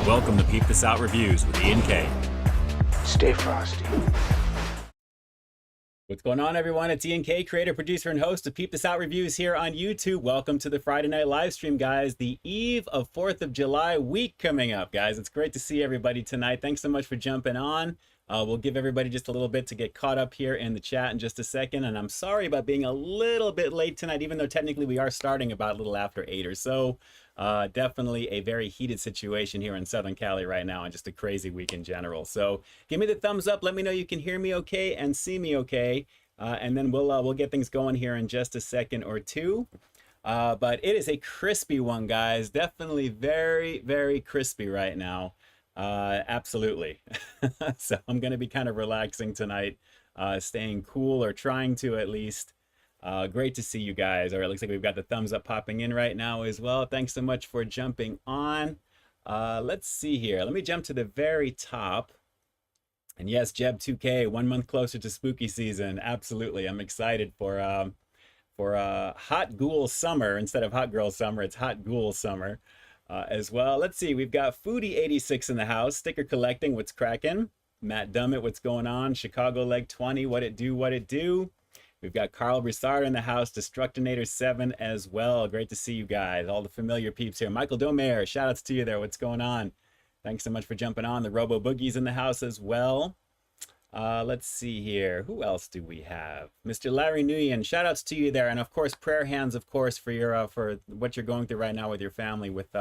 Welcome to Peep This Out Reviews with Ian K. Stay frosty. What's going on, everyone? It's Ian K, creator, producer, and host of Peep This Out Reviews here on YouTube. Welcome to the Friday night live stream, guys. The eve of 4th of July week coming up, guys. It's great to see everybody tonight. Thanks so much for jumping on. We'll give everybody just a little bit to get caught up here in the chat in just a second. And I'm sorry about being a little bit late tonight, even though technically we are starting about a little after 8 or so. Definitely a very heated situation here in Southern Cali right now, and just a crazy week in general. So give me the thumbs up. Let me know you can hear me okay and see me okay. And then we'll get things going here in just a second or two. But it is a crispy one, guys. Definitely very, very crispy right now. Absolutely. So I'm going to be kind of relaxing tonight, staying cool, or trying to at least. Great to see you guys. Or it looks like we've got the thumbs up popping in right now as well. Thanks so much for jumping on. Let's see here. Let me jump to the very top. And yes, Jeb 2K, 1 month closer to spooky season. Absolutely. I'm excited for hot ghoul summer. Instead of hot girl summer, it's hot ghoul summer. As well. Let's see, we've got Foodie86 in the house, sticker collecting, what's cracking? Matt Dummett, what's going on? Chicago Leg 20, what it do, what it do? We've got Carl Broussard in the house, Destructinator 7 as well. Great to see you guys, all the familiar peeps here. Michael Domer, shout outs to you there, what's going on? Thanks so much for jumping on. The Robo Boogie's in the house as well. Let's see here. Who else do we have? Mr. Larry Nguyen, shout outs to you there. And of course, prayer hands, of course, for your for what you're going through right now with your family, with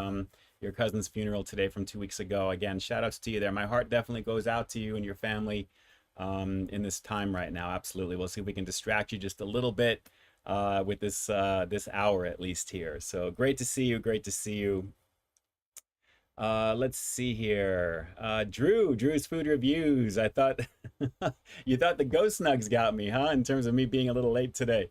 your cousin's funeral today from 2 weeks ago. Again, shout outs to you there. My heart definitely goes out to you and your family in this time right now. Absolutely. We'll see if we can distract you just a little bit with this this hour at least here. So great to see you. Great to see you. Let's see here. Drew's food reviews. I thought you thought the ghost snugs got me, huh? In terms of me being a little late today.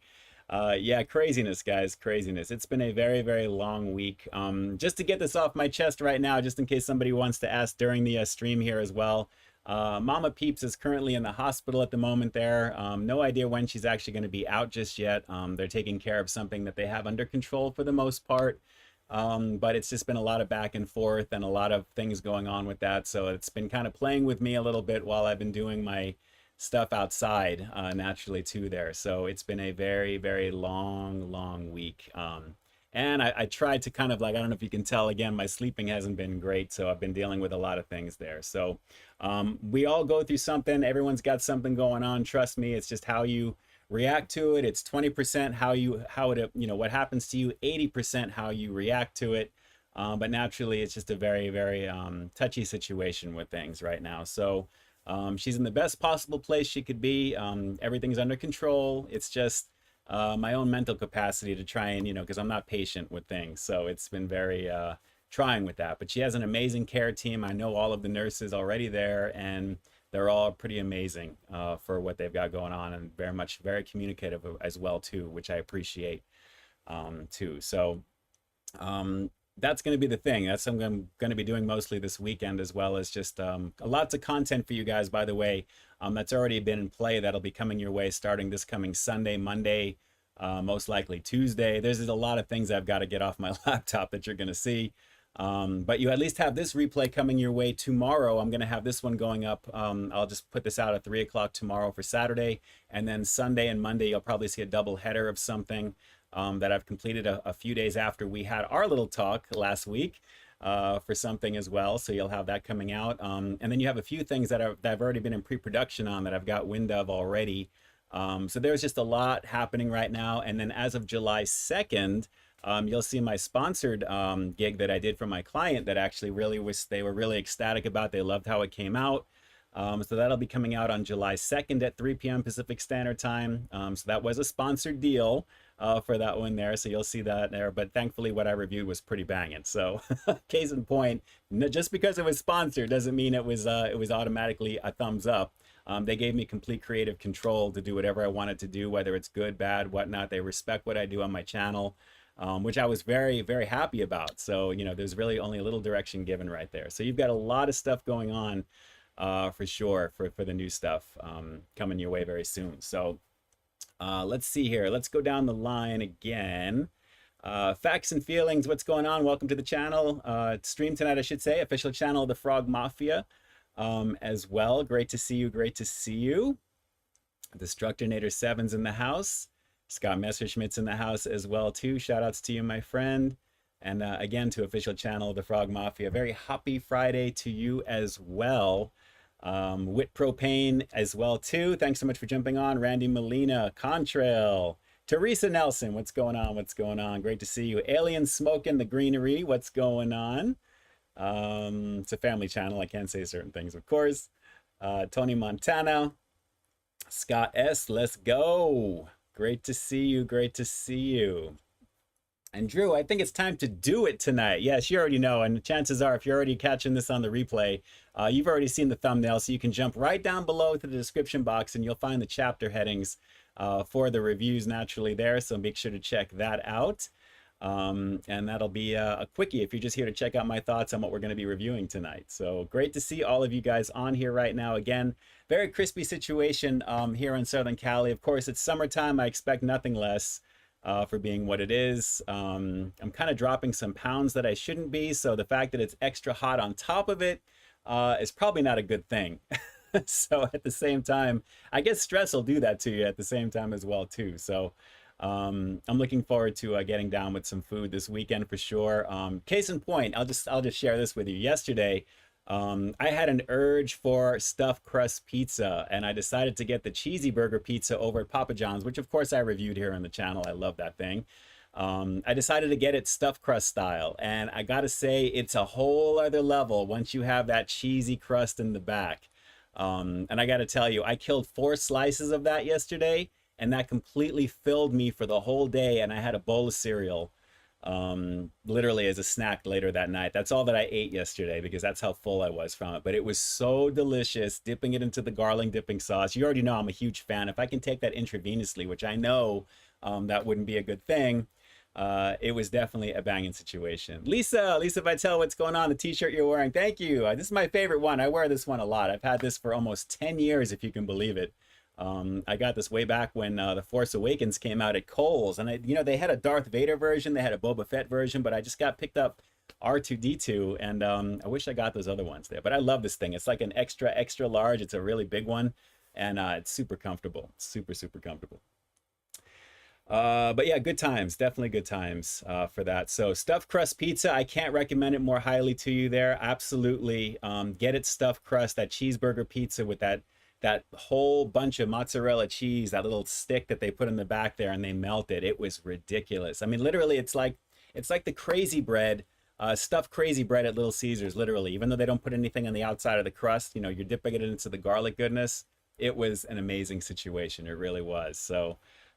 Yeah, craziness, guys, craziness. It's been a very, very long week. Just to get this off my chest right now, just in case somebody wants to ask during the stream here as well. Mama Peeps is currently in the hospital at the moment there. No idea when she's actually going to be out just yet. They're taking care of something that they have under control for the most part. But it's just been a lot of back and forth and a lot of things going on with that. So it's been kind of playing with me a little bit while I've been doing my stuff outside naturally too there. So it's been a very, very long week. And I tried to kind of like, I don't know if you can tell, again, my sleeping hasn't been great. So I've been dealing with a lot of things there. So we all go through something. Everyone's got something going on. Trust me, it's just how you react to it. It's 20% how it what happens to you, 80% how you react to it. But naturally, it's just a very, very touchy situation with things right now. So she's in the best possible place she could be. Everything's under control. It's just my own mental capacity to try and, because I'm not patient with things. So it's been very trying with that. But she has an amazing care team. I know all of the nurses already there, and they're all pretty amazing for what they've got going on, and very communicative as well too, which I appreciate too. So that's going to be the thing. That's something I'm going to be doing mostly this weekend, as well as just lots of content for you guys, by the way. That's already been in play. That'll be coming your way starting this coming Sunday, Monday, most likely Tuesday. There's a lot of things I've got to get off my laptop that you're going to see. But you at least have this replay coming your way tomorrow. I'm going to have this one going up. I'll just put this out at 3 o'clock tomorrow for Saturday. And then Sunday and Monday, you'll probably see a double header of something that I've completed a few days after we had our little talk last week for something as well. So you'll have that coming out. And then you have a few things that I've already been in pre-production on that I've got wind of already. So there's just a lot happening right now. And then as of July 2nd, you'll see my sponsored gig that I did for my client that actually they were really ecstatic about. They loved how it came out. So that'll be coming out on July 2nd at 3 p.m. Pacific Standard Time. So that was a sponsored deal for that one there. So you'll see that there. But thankfully, what I reviewed was pretty banging. So case in point, just because it was sponsored doesn't mean it was automatically a thumbs up. They gave me complete creative control to do whatever I wanted to do, whether it's good, bad, whatnot. They respect what I do on my channel. Which I was very, very happy about. So, there's really only a little direction given right there. So you've got a lot of stuff going on for sure for the new stuff coming your way very soon. So let's see here. Let's go down the line again. Facts and Feelings, what's going on? Welcome to the channel. Stream tonight, I should say. Official channel of the Frog Mafia as well. Great to see you. Great to see you. Destructinator 7's in the house. Scott Messerschmitt's in the house as well, too. Shout outs to you, my friend. And again, to official channel of the Frog Mafia. Very happy Friday to you as well. Wit Propane as well, too. Thanks so much for jumping on. Randy Molina, Contrail. Teresa Nelson, what's going on? What's going on? Great to see you. Alien Smoking the Greenery, what's going on? It's a family channel. I can't say certain things, of course. Tony Montana. Scott S, let's go. Great to see you. Great to see you. And Drew, I think it's time to do it tonight. Yes, you already know. And chances are, if you're already catching this on the replay, you've already seen the thumbnail. So you can jump right down below to the description box and you'll find the chapter headings for the reviews naturally there. So make sure to check that out. And that'll be a quickie if you're just here to check out my thoughts on what we're going to be reviewing tonight. So great to see all of you guys on here right now. Again, very crispy situation here in Southern Cali. Of course, it's summertime. I expect nothing less for being what it is. I'm kind of dropping some pounds that I shouldn't be. So the fact that it's extra hot on top of it is probably not a good thing. So at the same time, I guess stress will do that to you at the same time as well, too. So I'm looking forward to getting down with some food this weekend for sure. Case in point, I'll just share this with you. Yesterday, I had an urge for stuffed crust pizza, and I decided to get the cheesy burger pizza over at Papa John's, which of course I reviewed here on the channel. I love that thing. I decided to get it stuffed crust style, and I gotta say it's a whole other level once you have that cheesy crust in the back. And I gotta tell you, I killed 4 slices of that yesterday, and that completely filled me for the whole day, and I had a bowl of cereal literally as a snack later that night. That's all that I ate yesterday because that's how full I was from it. But it was so delicious, dipping it into the garlic dipping sauce. You already know I'm a huge fan. If I can take that intravenously, which I know that wouldn't be a good thing, it was definitely a banging situation. Lisa Vitale, what's going on? The t-shirt you're wearing, thank you. This is my favorite one. I wear this one a lot. I've had this for almost 10 years, if you can believe it. I got this way back when The Force Awakens came out at Kohl's, and they had a Darth Vader version, they had a Boba Fett version, but I just got picked up R2-D2, and I wish I got those other ones there. But I love this thing. It's like an extra large. It's a really big one, and it's super comfortable. Super comfortable. But yeah, good times, definitely good times for that. So stuffed crust pizza, I can't recommend it more highly to you there. Absolutely, get it stuffed crust, that cheeseburger pizza with that whole bunch of mozzarella cheese, that little stick that they put in the back there, and they melt it. It was ridiculous. I mean, literally, it's like the crazy bread, stuffed crazy bread at Little Caesars, literally. Even though they don't put anything on the outside of the crust, you're dipping it into the garlic goodness. It was an amazing situation. It really was. So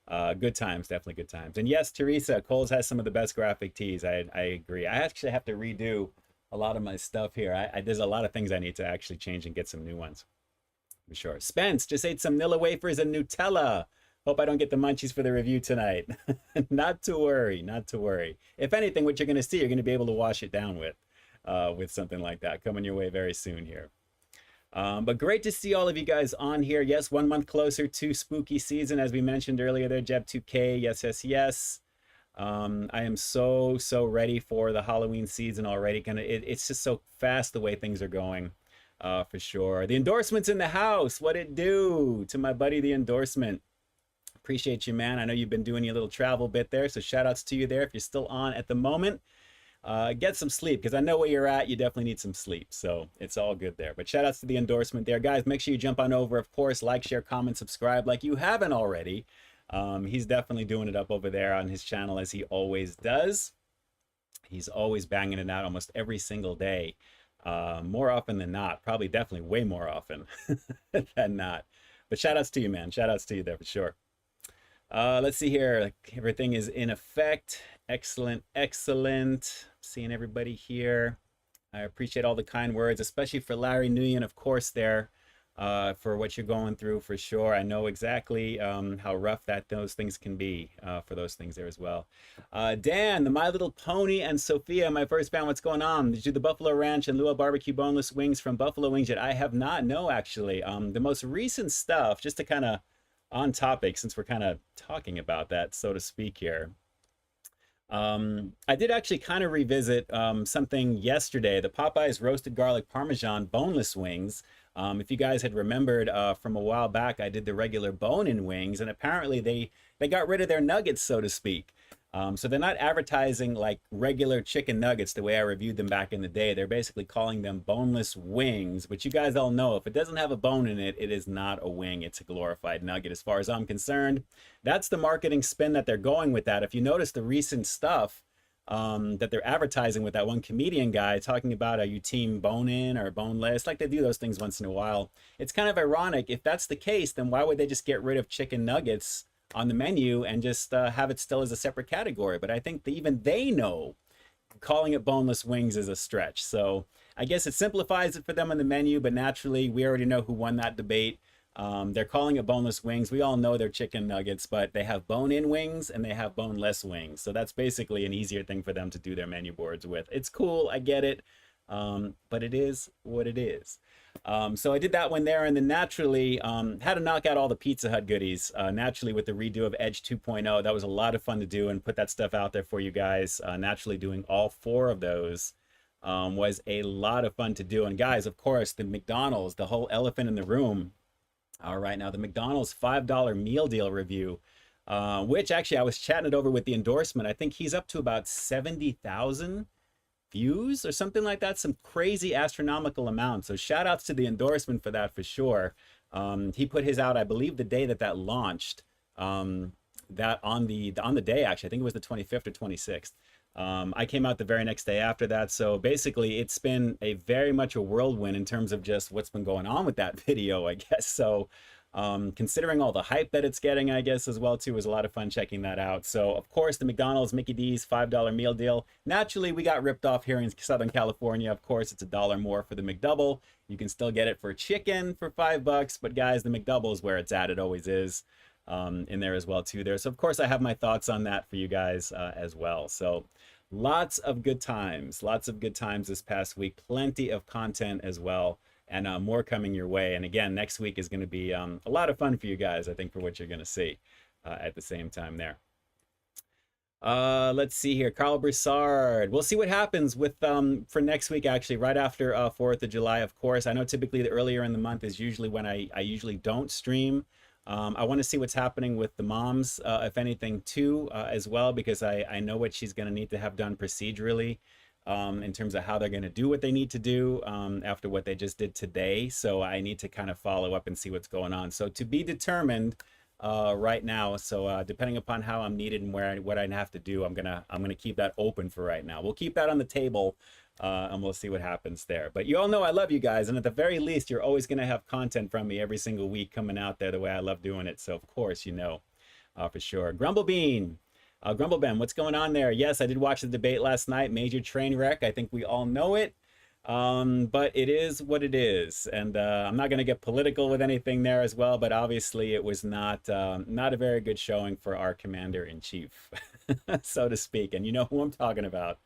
good times, definitely good times. And yes, Teresa, Kohl's has some of the best graphic tees. I agree. I actually have to redo a lot of my stuff here. There's a lot of things I need to actually change and get some new ones. For sure. Spence just ate some Nilla wafers and Nutella. Hope I don't get the munchies for the review tonight. Not to worry, not to worry. If anything, what you're going to see, you're going to be able to wash it down with something like that coming your way very soon here. But great to see all of you guys on here. Yes, 1 month closer to spooky season, as we mentioned earlier there, Jeb2K. Yes. I am so ready for the Halloween season already. It's just so fast the way things are going. For sure. The endorsement's in the house. What it do to my buddy, the endorsement. Appreciate you, man. I know you've been doing your little travel bit there, so shout outs to you there if you're still on at the moment. Get some sleep, because I know where you're at. You definitely need some sleep, so it's all good there. But shout outs to the endorsement there. Guys, make sure you jump on over, of course. Like, share, comment, subscribe like you haven't already. He's definitely doing it up over there on his channel, as he always does. He's always banging it out almost every single day. More often than not, probably definitely way more often than not. But shout outs to you, man. Shout outs to you there for sure. Let's see here. Everything is in effect. Excellent. Seeing everybody here. I appreciate all the kind words, especially for Larry Nguyen, of course, there. For what you're going through, for sure. I know exactly how rough those things can be for those things there as well. Dan, the My Little Pony, and Sophia, my first fan, what's going on? Did you do the Buffalo Ranch and Lua Barbecue boneless wings from Buffalo Wings yet? I have not, no, actually. The most recent stuff, just to kind of on topic, since we're kind of talking about that, so to speak here. I did actually kind of revisit something yesterday, the Popeyes roasted garlic parmesan boneless wings. If you guys had remembered from a while back, I did the regular bone-in wings, and apparently they got rid of their nuggets, so to speak. So they're not advertising like regular chicken nuggets the way I reviewed them back in the day. They're basically calling them boneless wings, but you guys all know if it doesn't have a bone in it, it is not a wing. It's a glorified nugget as far as I'm concerned. That's the marketing spin that they're going with that. If you notice the recent stuff that they're advertising with that one comedian guy talking about are you team bone in or boneless, like they do those things once in a while. It's kind of ironic. If that's the case, then why would they just get rid of chicken nuggets on the menu and just have it still as a separate category? But I think that even they know calling it boneless wings is a stretch. So I guess it simplifies it for them on the menu, but naturally we already know who won that debate. They're calling it boneless wings. We all know they're chicken nuggets, but they have bone-in wings and they have boneless wings. So that's basically an easier thing for them to do their menu boards with. It's cool, I get it, but it is what it is. So I did that one there, and then naturally had to knock out all the Pizza Hut goodies. Naturally with the redo of Edge 2.0, that was a lot of fun to do and put that stuff out there for you guys. Naturally doing all 4 of those was a lot of fun to do. And guys, of course, the McDonald's, the whole elephant in the room. All right, now the McDonald's $5 meal deal review, which actually I was chatting it over with the endorsement. I think he's up to about 70,000 views or something like that, some crazy astronomical amount. So shout outs to the endorsement for that for sure. He put his out, I believe, the day that that launched. That on the day, actually, I think it was the 25th or 26th. I came out the very next day after that. So basically it's been a very much a whirlwind in terms of just what's been going on with that video, I guess. So considering all the hype that it's getting, I guess, as well too, was a lot of fun checking that out. So of course the McDonald's Mickey D's $5 meal deal, naturally we got ripped off here in Southern California. Of course it's $1 more for the McDouble. You can still get it for chicken for $5, but guys, the McDouble is where it's at. It always is in there as well too there. So of course I have my thoughts on that for you guys as well. So lots of good times this past week, plenty of content as well, and more coming your way. And again, next week is going to be a lot of fun for you guys, I think, for what you're going to see at the same time there. Let's see here, Carl Broussard. We'll see what happens with for next week, actually, right after 4th of July, of course. I know typically the earlier in the month is usually when I usually don't stream. I want to see what's happening with the moms, if anything, too, as well, because I know what she's going to need to have done procedurally in terms of how they're going to do what they need to do after what they just did today. So I need to kind of follow up and see what's going on. So to be determined right now. So depending upon how I'm needed and what I have to do, I'm gonna keep that open for right now. We'll keep that on the table. And we'll see what happens there. But you all know I love you guys, and at the very least, you're always going to have content from me every single week coming out there the way I love doing it. So, of course, you know, for sure. Grumblebean, Grumbleben, what's going on there? Yes, I did watch the debate last night. Major train wreck. I think we all know it. But it is what it is. And I'm not going to get political with anything there as well, but obviously it was not a very good showing for our commander-in-chief, so to speak. And you know who I'm talking about.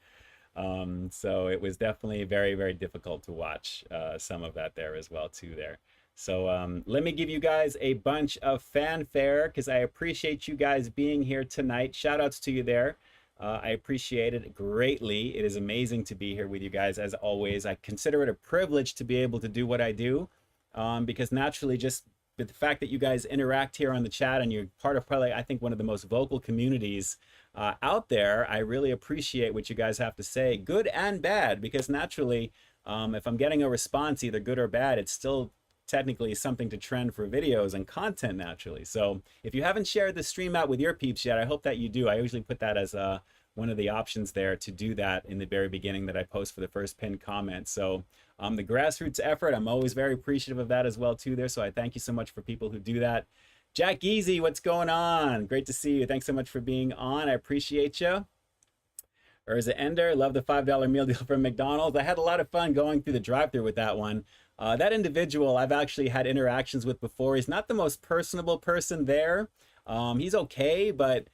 So it was definitely very, very difficult to watch some of that there as well too there. So let me give you guys a bunch of fanfare because I appreciate you guys being here tonight. Shout outs to you there. I appreciate it greatly. It is amazing to be here with you guys as always. I consider it a privilege to be able to do what I do because naturally just with the fact that you guys interact here on the chat and you're part of probably, I think, one of the most vocal communities out there, I really appreciate what you guys have to say, good and bad, because naturally, if I'm getting a response, either good or bad, it's still technically something to trend for videos and content naturally. So if you haven't shared the stream out with your peeps yet, I hope that you do. I usually put that as one of the options there to do that in the very beginning that I post for the first pinned comment. So the grassroots effort, I'm always very appreciative of that as well too there. So I thank you so much for people who do that. Jack Easy, what's going on? Great to see you. Thanks so much for being on. I appreciate you. Urza Ender, love the $5 meal deal from McDonald's. I had a lot of fun going through the drive-thru with that one. That individual I've actually had interactions with before. He's not the most personable person there. He's okay, but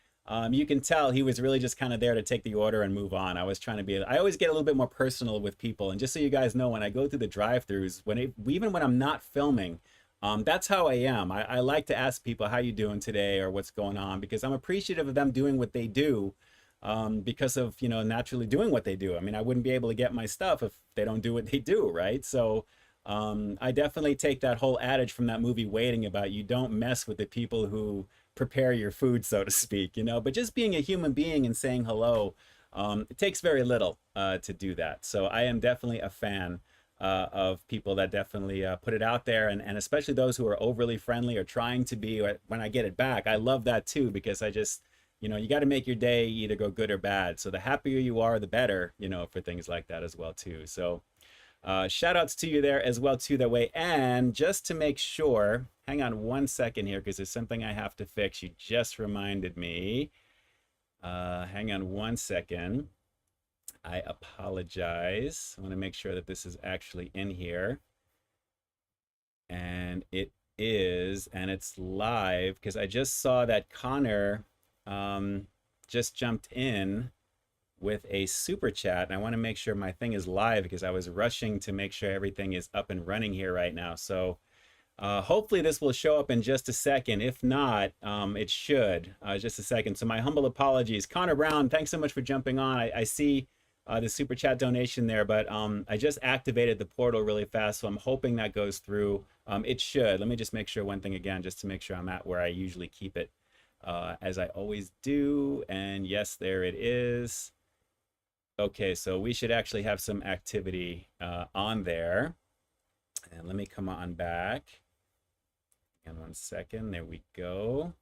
you can tell he was really just kind of there to take the order and move on. I was trying to be, I always get a little bit more personal with people. And just so you guys know, when I go through the drive-thrus, even when I'm not filming, that's how I am. I like to ask people, how you doing today or what's going on, because I'm appreciative of them doing what they do. because of, you know, naturally doing what they do. I mean, I wouldn't be able to get my stuff if they don't do what they do, right? So I definitely take that whole adage from that movie Waiting about you don't mess with the people who prepare your food, so to speak, you know, but just being a human being and saying hello, it takes very little to do that. So I am definitely a fan of people that definitely put it out there, and especially those who are overly friendly or trying to be. When I get it back, I love that too, because I just, you know, you got to make your day either go good or bad. So the happier you are, the better, you know, for things like that as well too. So shout outs to you there as well too that way. And just to make sure, hang on one second here, because there's something I have to fix. You just reminded me. Hang on one second. I apologize. I want to make sure that this is actually in here. And it is, and it's live, because I just saw that Connor just jumped in with a super chat, and I want to make sure my thing is live because I was rushing to make sure everything is up and running here right now. So hopefully this will show up in just a second. If not, it should. Just a second. So my humble apologies. Connor Brown, thanks so much for jumping on. I see the super chat donation there, but I just activated the portal really fast, so I'm hoping that goes through. It should. Let me just make sure one thing again, just to make sure I'm at where I usually keep it, as I always do. And yes, there it is. Okay, so we should actually have some activity on there. And let me come on back. And 1 second, there we go.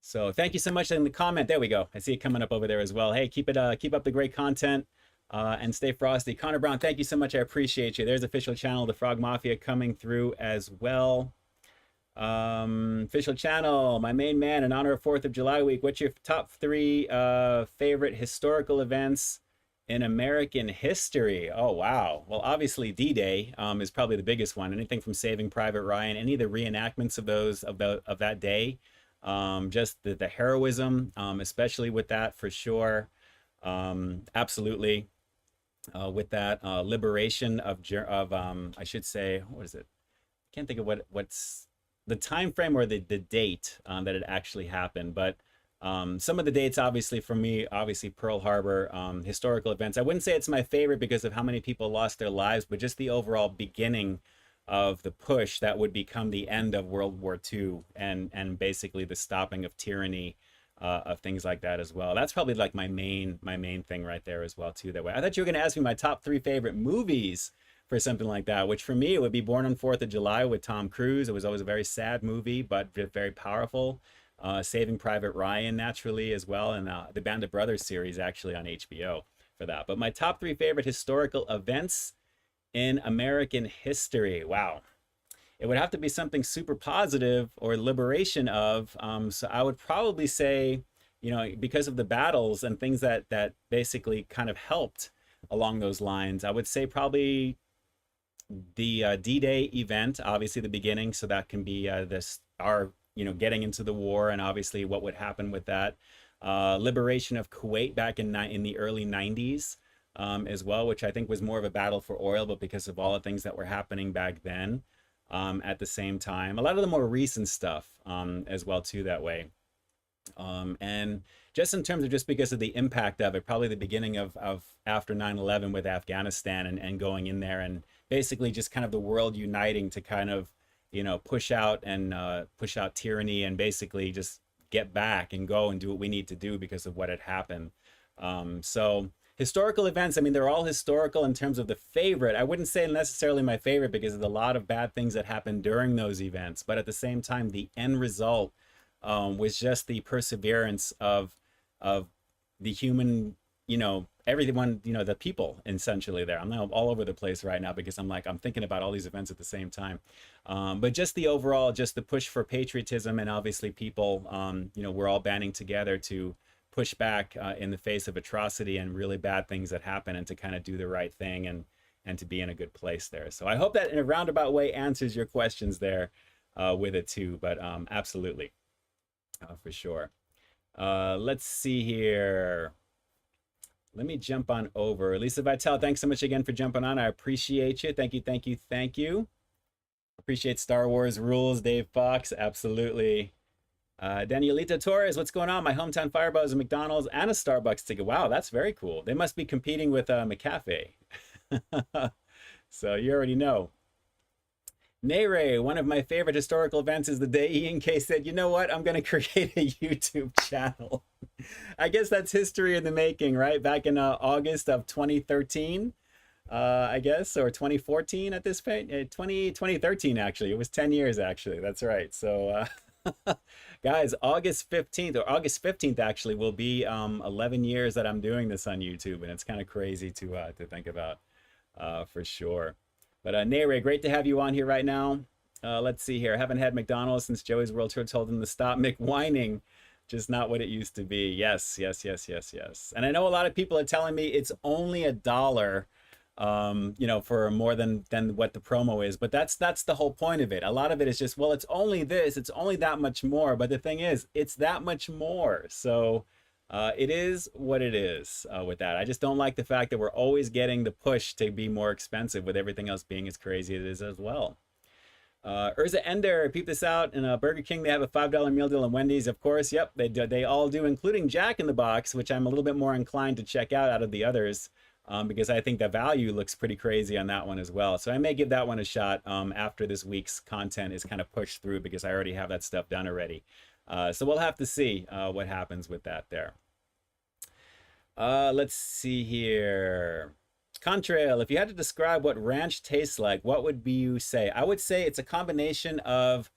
So thank you so much in the comment. There we go. I see it coming up over there as well. Hey, keep up the great content and stay frosty. Connor Brown, thank you so much. I appreciate you. There's official channel, the Frog Mafia, coming through as well. Official channel, my main man, in honor of 4th of July week. What's your top 3 favorite historical events in American history? Oh, wow. Well, obviously D-Day is probably the biggest one. Anything from Saving Private Ryan, any of the reenactments of those of that day, just the heroism, especially with that for sure. Absolutely. With that liberation of I should say, what is it? Can't think of what's the time frame or the date that it actually happened, but some of the dates, obviously, for me, obviously Pearl Harbor, historical events. I wouldn't say it's my favorite because of how many people lost their lives, but just the overall beginning of the push that would become the end of World War II and basically the stopping of tyranny, of things like that as well. That's probably like my main thing right there as well too. That way, I thought you were going to ask me my top 3 favorite movies for something like that, which for me it would be Born on 4th of July with Tom Cruise. It was always a very sad movie, but very powerful. Saving Private Ryan, naturally, as well, and the Band of Brothers series, actually, on HBO for that. But my top 3 favorite historical events in American history. Wow. It would have to be something super positive or liberation of. So I would probably say, you know, because of the battles and things that basically kind of helped along those lines, I would say probably the D-Day event, obviously the beginning. So that can be our you know, getting into the war and obviously what would happen with that. Liberation of Kuwait back in the early 90s as well, which I think was more of a battle for oil, but because of all the things that were happening back then at the same time. A lot of the more recent stuff as well too that way. And just in terms of just because of the impact of it, probably the beginning of after 9/11 with Afghanistan and going in there and basically just kind of the world uniting to kind of, you know, push out tyranny and basically just get back and go and do what we need to do because of what had happened. So historical events, I mean, they're all historical in terms of the favorite. I wouldn't say necessarily my favorite because of a lot of bad things that happened during those events, but at the same time, the end result was just the perseverance of the human, you know, everyone, you know, the people essentially there. I'm now all over the place right now because I'm thinking about all these events at the same time. But just the overall, just the push for patriotism, and obviously people, you know, we're all banding together to push back in the face of atrocity and really bad things that happen, and to kind of do the right thing and to be in a good place there. So I hope that in a roundabout way answers your questions there with it too, but absolutely, for sure. Let's see here. Let me jump on over. Lisa Vitale, thanks so much again for jumping on. I appreciate you. Thank you, thank you, thank you. Appreciate Star Wars rules, Dave Fox. Absolutely. Danielita Torres, what's going on? My hometown Fireball is a McDonald's and a Starbucks ticket. Wow, that's very cool. They must be competing with McCafe. So you already know. Nere, one of my favorite historical events is the day Ian K said, you know what, I'm going to create a YouTube channel. I guess that's history in the making, right? Back in August of 2013, I guess, or 2014 at this point. 2013, actually. It was 10 years, actually. That's right. So, guys, August 15th, or August 15th, actually, will be 11 years that I'm doing this on YouTube, and it's kind of crazy to think about, for sure. But Nere, great to have you on here right now. Let's see here. I haven't had McDonald's since Joey's World Tour told him to stop McWhining. Just not what it used to be. Yes, yes, yes, yes, yes. And I know a lot of people are telling me it's only $1, you know, for more than what the promo is. But that's the whole point of it. A lot of it is just, well, it's only this, it's only that much more. But the thing is, it's that much more. So it is what it is with that. I just don't like the fact that we're always getting the push to be more expensive with everything else being as crazy as it is as well. Urza Ender, peep this out. In Burger King, they have a $5 meal deal, and Wendy's, of course. Yep, they do. They all do, including Jack in the Box, which I'm a little bit more inclined to check out of the others, because I think the value looks pretty crazy on that one as well. So I may give that one a shot after this week's content is kind of pushed through, because I already have that stuff done already. So we'll have to see what happens with that there. Let's see here. Contrail, if you had to describe what ranch tastes like, what would you say? I would say it's a combination of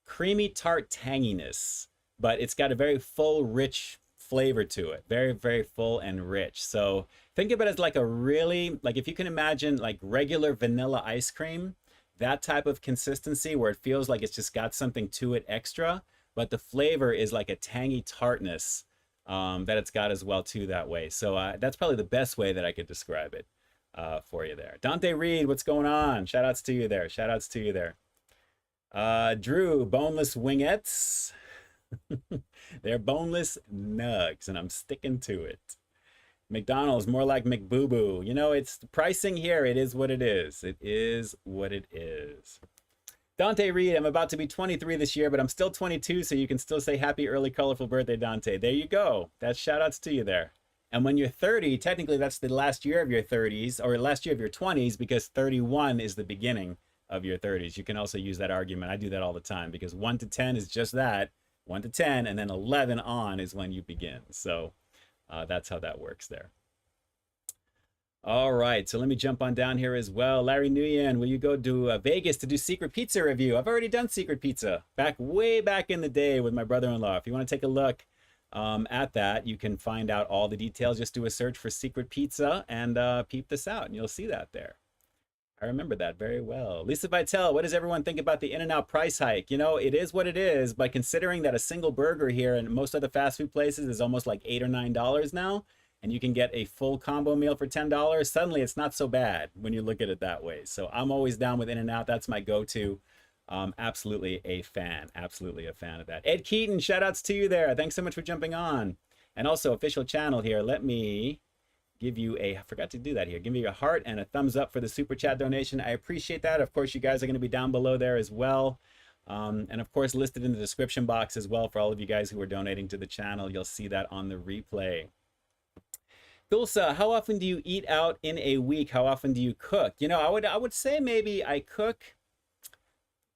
creamy tart tanginess, but it's got a very full, rich flavor to it. Very, very full and rich. So think of it as like a really, like if you can imagine like regular vanilla ice cream, that type of consistency where it feels like it's just got something to it extra, but the flavor is like a tangy tartness that it's got as well too that way. So that's probably the best way that I could describe it for you there. Dante Reed, what's going on? Shout outs to you there. Shout outs to you there. Drew, boneless wingettes. They're boneless nugs, and I'm sticking to it. McDonald's, more like McBoo-Boo. You know, it's the pricing here. It is what it is. It is what it is. Dante Reed, I'm about to be 23 this year, but I'm still 22, so you can still say happy early colorful birthday, Dante. There you go. That's shout outs to you there. And when you're 30, technically that's the last year of your 30s, or last year of your 20s, because 31 is the beginning of your 30s. You can also use that argument. I do that all the time, because 1 to 10 is just that, 1 to 10, and then 11 on is when you begin. So that's how that works there. All right, so let me jump on down here as well. Larry Nguyen, will you go to Vegas to do Secret Pizza review? I've already done Secret Pizza way back in the day with my brother-in-law. If you want to take a look at that, you can find out all the details. Just do a search for Secret Pizza and peep this out, and you'll see that there. I remember that very well. Lisa Vitale, what does everyone think about the In-N-Out price hike? You know, it is what it is, but considering that a single burger here and most other fast food places is almost like $8 or $9 now, and you can get a full combo meal for $10, suddenly it's not so bad when you look at it that way. So I'm always down with In-N-Out. That's my go-to. Absolutely a fan. Absolutely a fan of that. Ed Keaton, shout outs to you there. Thanks so much for jumping on. And also official channel here. Let me give you a, I forgot to do that here. Give me a heart and a thumbs up for the super chat donation. I appreciate that. Of course, you guys are going to be down below there as well. And of course, listed in the description box as well for all of you guys who are donating to the channel. You'll see that on the replay. Dulsa, how often do you eat out in a week? How often do you cook? You know, I would say maybe I cook.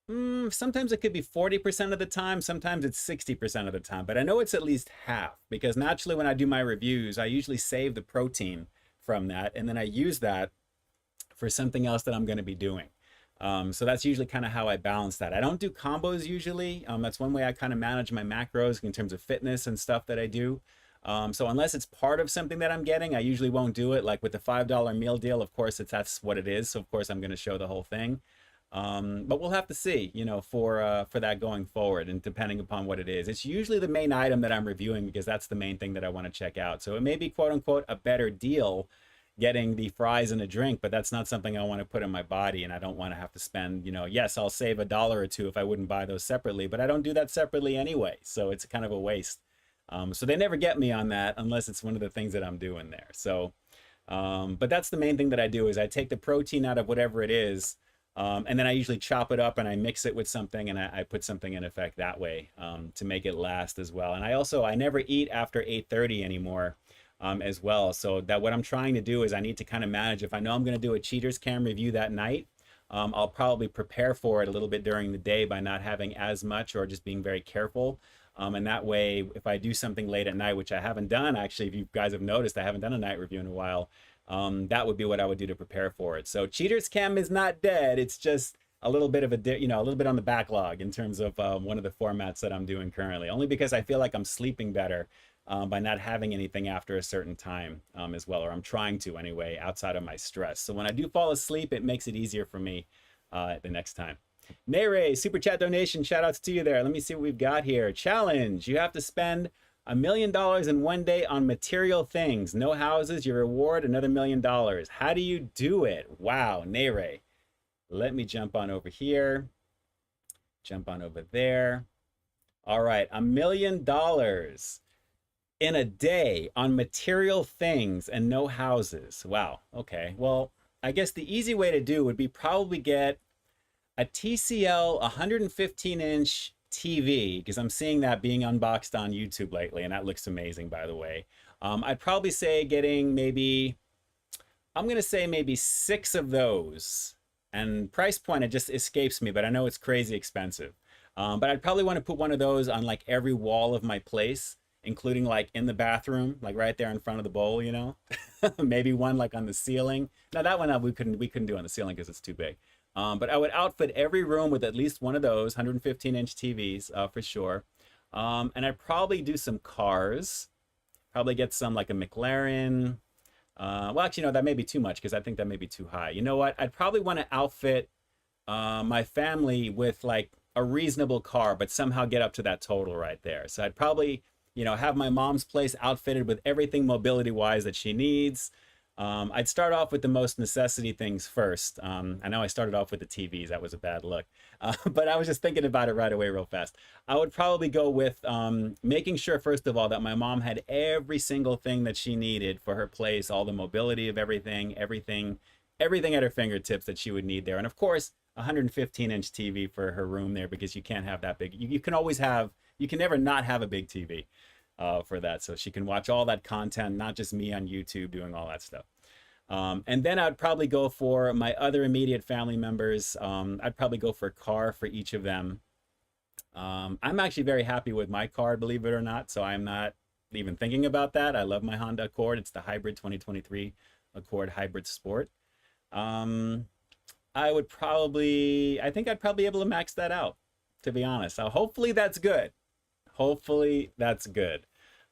Sometimes it could be 40% of the time. Sometimes it's 60% of the time. But I know it's at least half, because naturally when I do my reviews, I usually save the protein from that, and then I use that for something else that I'm going to be doing. So that's usually kind of how I balance that. I don't do combos usually. That's one way I kind of manage my macros in terms of fitness and stuff that I do. So unless it's part of something that I'm getting, I usually won't do it. Like with the $5 meal deal, of course, that's what it is. So of course I'm going to show the whole thing. But we'll have to see, you know, for that going forward, and depending upon what it is. It's usually the main item that I'm reviewing, because that's the main thing that I want to check out. So it may be quote unquote a better deal getting the fries and a drink, but that's not something I want to put in my body, and I don't want to have to spend, you know, yes, I'll save $1 or $2 if I wouldn't buy those separately, but I don't do that separately anyway. So it's kind of a waste. So they never get me on that unless it's one of the things that I'm doing there. So, but that's the main thing that I do, is I take the protein out of whatever it is, And then I usually chop it up and I mix it with something, and I put something in effect that way to make it last as well. And I never eat after 8:30 anymore as well. So that what I'm trying to do is I need to kind of manage. If I know I'm going to do a Cheaters Cam review that night, I'll probably prepare for it a little bit during the day by not having as much or just being very careful. And that way, if I do something late at night, which I haven't done, actually, if you guys have noticed, I haven't done a night review in a while, that would be what I would do to prepare for it. So Cheaters Cam is not dead. It's just a little bit of a little bit on the backlog in terms of one of the formats that I'm doing currently, only because I feel like I'm sleeping better by not having anything after a certain time as well, or I'm trying to anyway, outside of my stress. So when I do fall asleep, it makes it easier for me the next time. Nere, super chat donation, shout outs to you there. Let me see what we've got here. Challenge, you have to spend $1 million in one day on material things. No houses, your reward, another $1 million. How do you do it? Wow, Nere. Let me jump on over here. Jump on over there. All right, $1 million in a day on material things and no houses. Wow, okay. Well, I guess the easy way to do would be probably get a TCL 115-inch TV, because I'm seeing that being unboxed on YouTube lately, and that looks amazing, by the way. I'd probably say getting maybe, I'm going to say maybe 6 of those. And price point, it just escapes me, but I know it's crazy expensive. But I'd probably want to put one of those on like every wall of my place, including like in the bathroom, like right there in front of the bowl, you know. Maybe one like on the ceiling. Now that one we couldn't do on the ceiling because it's too big. But I would outfit every room with at least one of those 115-inch TVs for sure. And I'd probably do some cars. Probably get some like a McLaren. Well, actually, no, that may be too much because I think that may be too high. You know what? I'd probably want to outfit my family with like a reasonable car, but somehow get up to that total right there. So I'd probably, have my mom's place outfitted with everything mobility-wise that she needs. I'd start off with the most necessity things first. I know I started off with the TVs. That was a bad look. But I was just thinking about it right away real fast. I would probably go with making sure, first of all, that my mom had every single thing that she needed for her place, all the mobility of everything at her fingertips that she would need there. And of course, a 115-inch TV for her room there, because you can't have that big. You can never not have a big TV. For that, so she can watch all that content, not just me on YouTube doing all that stuff. And then I'd probably go for my other immediate family members. I'd probably go for a car for each of them. I'm actually very happy with my car, believe it or not, so I'm not even thinking about that. I love my Honda Accord. It's the hybrid 2023 Accord Hybrid Sport. I think I'd probably be able to max that out, to be honest. So hopefully that's good. Hopefully that's good.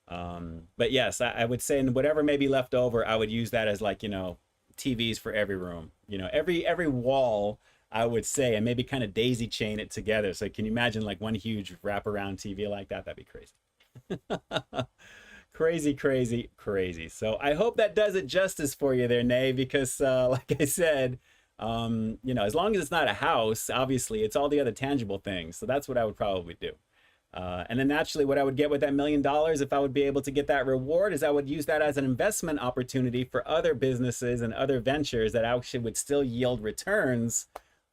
But yes, I would say, and whatever may be left over, I would use that as like, TVs for every room, every wall, I would say, and maybe kind of daisy chain it together. So can you imagine like one huge wraparound TV like that? That'd be crazy. Crazy, crazy, crazy. So I hope that does it justice for you there, Nay, because like I said, as long as it's not a house, obviously it's all the other tangible things. So that's what I would probably do. And then naturally what I would get with that $1 million, if I would be able to get that reward, is I would use that as an investment opportunity for other businesses and other ventures that actually would still yield returns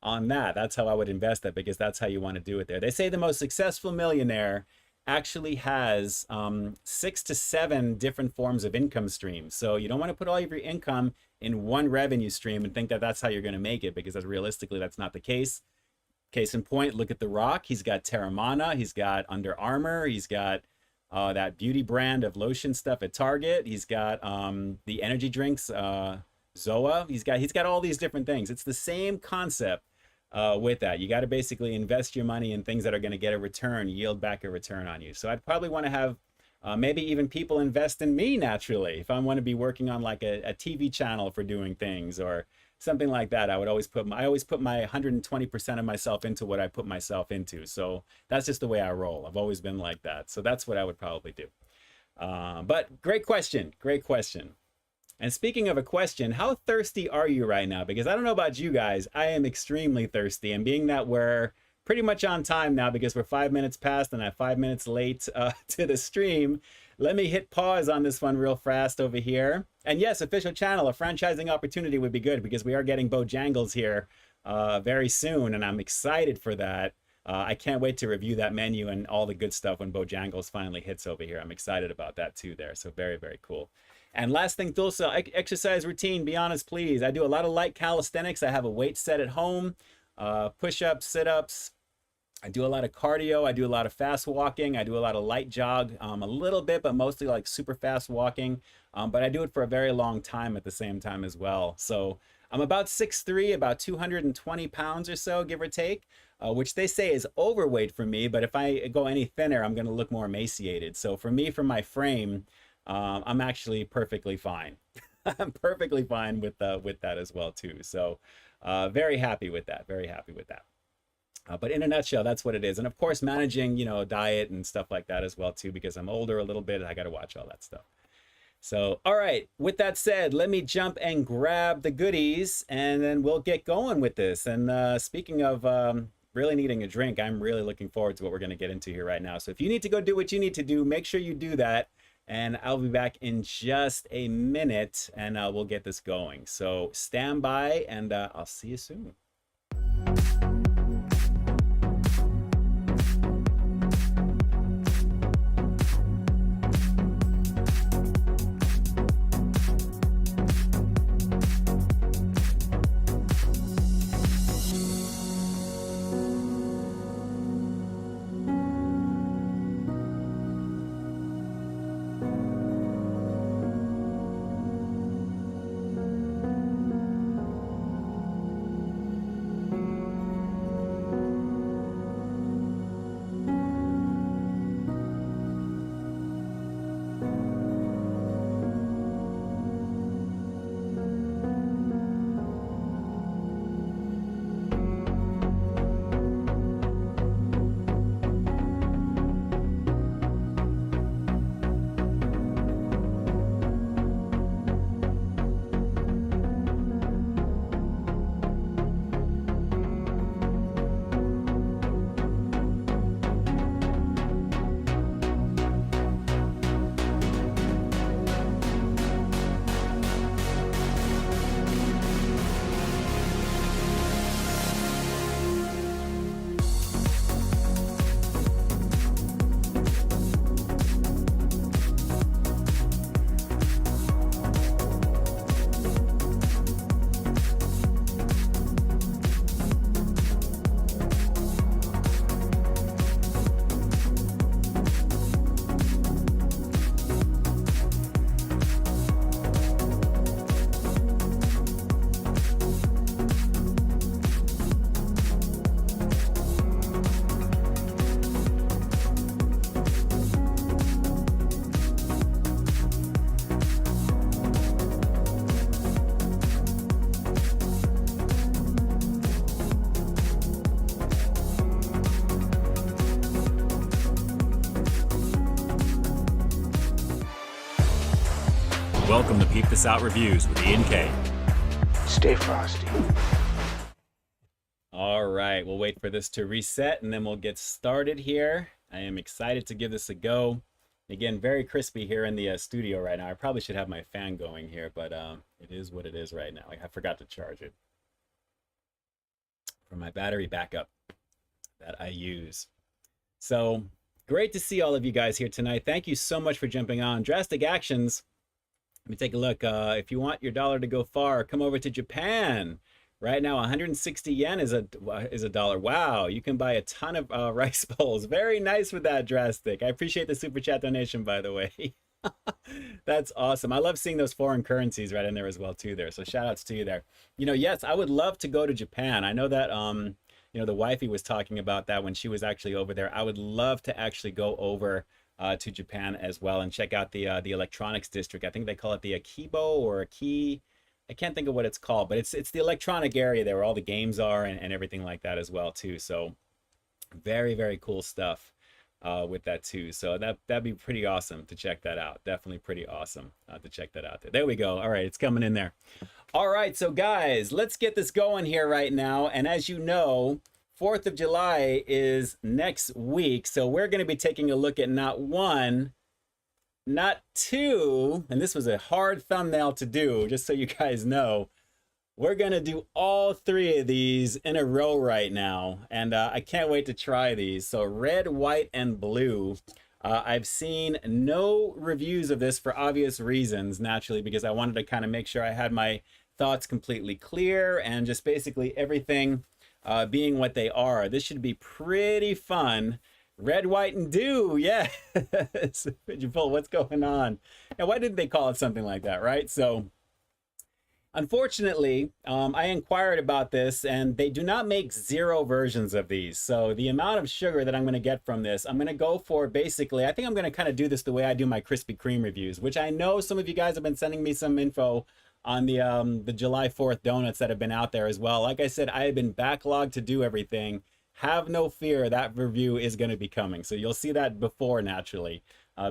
on that. That's how I would invest it, because that's how you want to do it there. They say the most successful millionaire actually has 6 to 7 different forms of income streams. So you don't want to put all of your income in one revenue stream and think that that's how you're going to make it, because realistically that's not the case. Case in point, look at The Rock. He's got Terramana. He's got Under Armour. He's got that beauty brand of lotion stuff at Target. He's got the energy drinks, Zoa. He's got all these different things. It's the same concept with that. You got to basically invest your money in things that are going to get a return, yield back a return on you. So I'd probably want to have maybe even people invest in me naturally. If I want to be working on like a TV channel for doing things or something like that, I always put my 120% of myself into what I put myself into. So that's just the way I roll. I've always been like that. So that's what I would probably do. But great question. Great question. And speaking of a question, how thirsty are you right now? Because I don't know about you guys, I am extremely thirsty. And being that we're pretty much on time now, because we're 5 minutes past and I'm 5 minutes late to the stream, let me hit pause on this one real fast over here. And yes, official channel, a franchising opportunity would be good, because we are getting Bojangles here very soon, and I'm excited for that. I can't wait to review that menu and all the good stuff when Bojangles finally hits over here. I'm excited about that too there. So very, very cool. And last thing, Tulsa, exercise routine, be honest, please. I do a lot of light calisthenics. I have a weight set at home, push-ups, sit-ups. I do a lot of cardio. I do a lot of fast walking. I do a lot of light jog, a little bit, but mostly like super fast walking. But I do it for a very long time at the same time as well. So I'm about 6'3", about 220 pounds or so, give or take, which they say is overweight for me. But if I go any thinner, I'm going to look more emaciated. So for me, for my frame, I'm actually perfectly fine. I'm perfectly fine with that as well too. So very happy with that. Very happy with that. But in a nutshell, that's what it is. And of course, managing, you know, diet and stuff like that as well too, because I'm older a little bit. I got to watch all that stuff. So, all right, with that said, let me jump and grab the goodies and then we'll get going with this. And speaking of really needing a drink, I'm really looking forward to what we're going to get into here right now. So if you need to go do what you need to do, make sure you do that. And I'll be back in just a minute and we'll get this going. So stand by and I'll see you soon. Welcome to Peep This Out Reviews with Ian K. Stay frosty. All right, we'll wait for this to reset and then we'll get started here. I am excited to give this a go. Again, very crispy here in the studio right now. I probably should have my fan going here, but it is what it is right now. I forgot to charge it for my battery backup that I use. So great to see all of you guys here tonight. Thank you so much for jumping on. Drastic Actions. Let me take a look. If you want your dollar to go far, come over to Japan. Right now, 160 yen is a dollar. Wow, you can buy a ton of rice bowls. Very nice with that, Drastic. I appreciate the super chat donation, by the way. That's awesome. I love seeing those foreign currencies right in there as well, too. There, so shout outs to you there. You know, yes, I would love to go to Japan. I know that you know, the wifey was talking about that when she was actually over there. I would love to actually go over to Japan as well and check out the electronics district. I think they call it the Akibo or Aki. I can't think of what it's called, but it's the electronic area there where all the games are and everything like that as well too. So very, very cool stuff with that too. So that'd be pretty awesome to check that out. Definitely pretty awesome to check that out there. There we go. All right, it's coming in there. All right, so guys, let's get this going here right now. And as you know, 4th of July is next week. So we're going to be taking a look at not one, not two, and this was a hard thumbnail to do, just so you guys know. We're going to do all three of these in a row right now. And I can't wait to try these. So red, white, and blue. I've seen no reviews of this for obvious reasons, naturally, because I wanted to kind of make sure I had my thoughts completely clear and just basically everything being what they are. This should be pretty fun. Red, white, and dew. Yeah. What's going on? And why didn't they call it something like that, right? So unfortunately, I inquired about this and they do not make 0 versions of these. So the amount of sugar that I'm going to get from this, I'm going to go for basically, I think I'm going to kind of do this the way I do my Krispy Kreme reviews, which I know some of you guys have been sending me some info on the July 4th donuts that have been out there as well. Like I said, I have been backlogged to do everything. Have no fear, that review is going to be coming. So you'll see that before, naturally,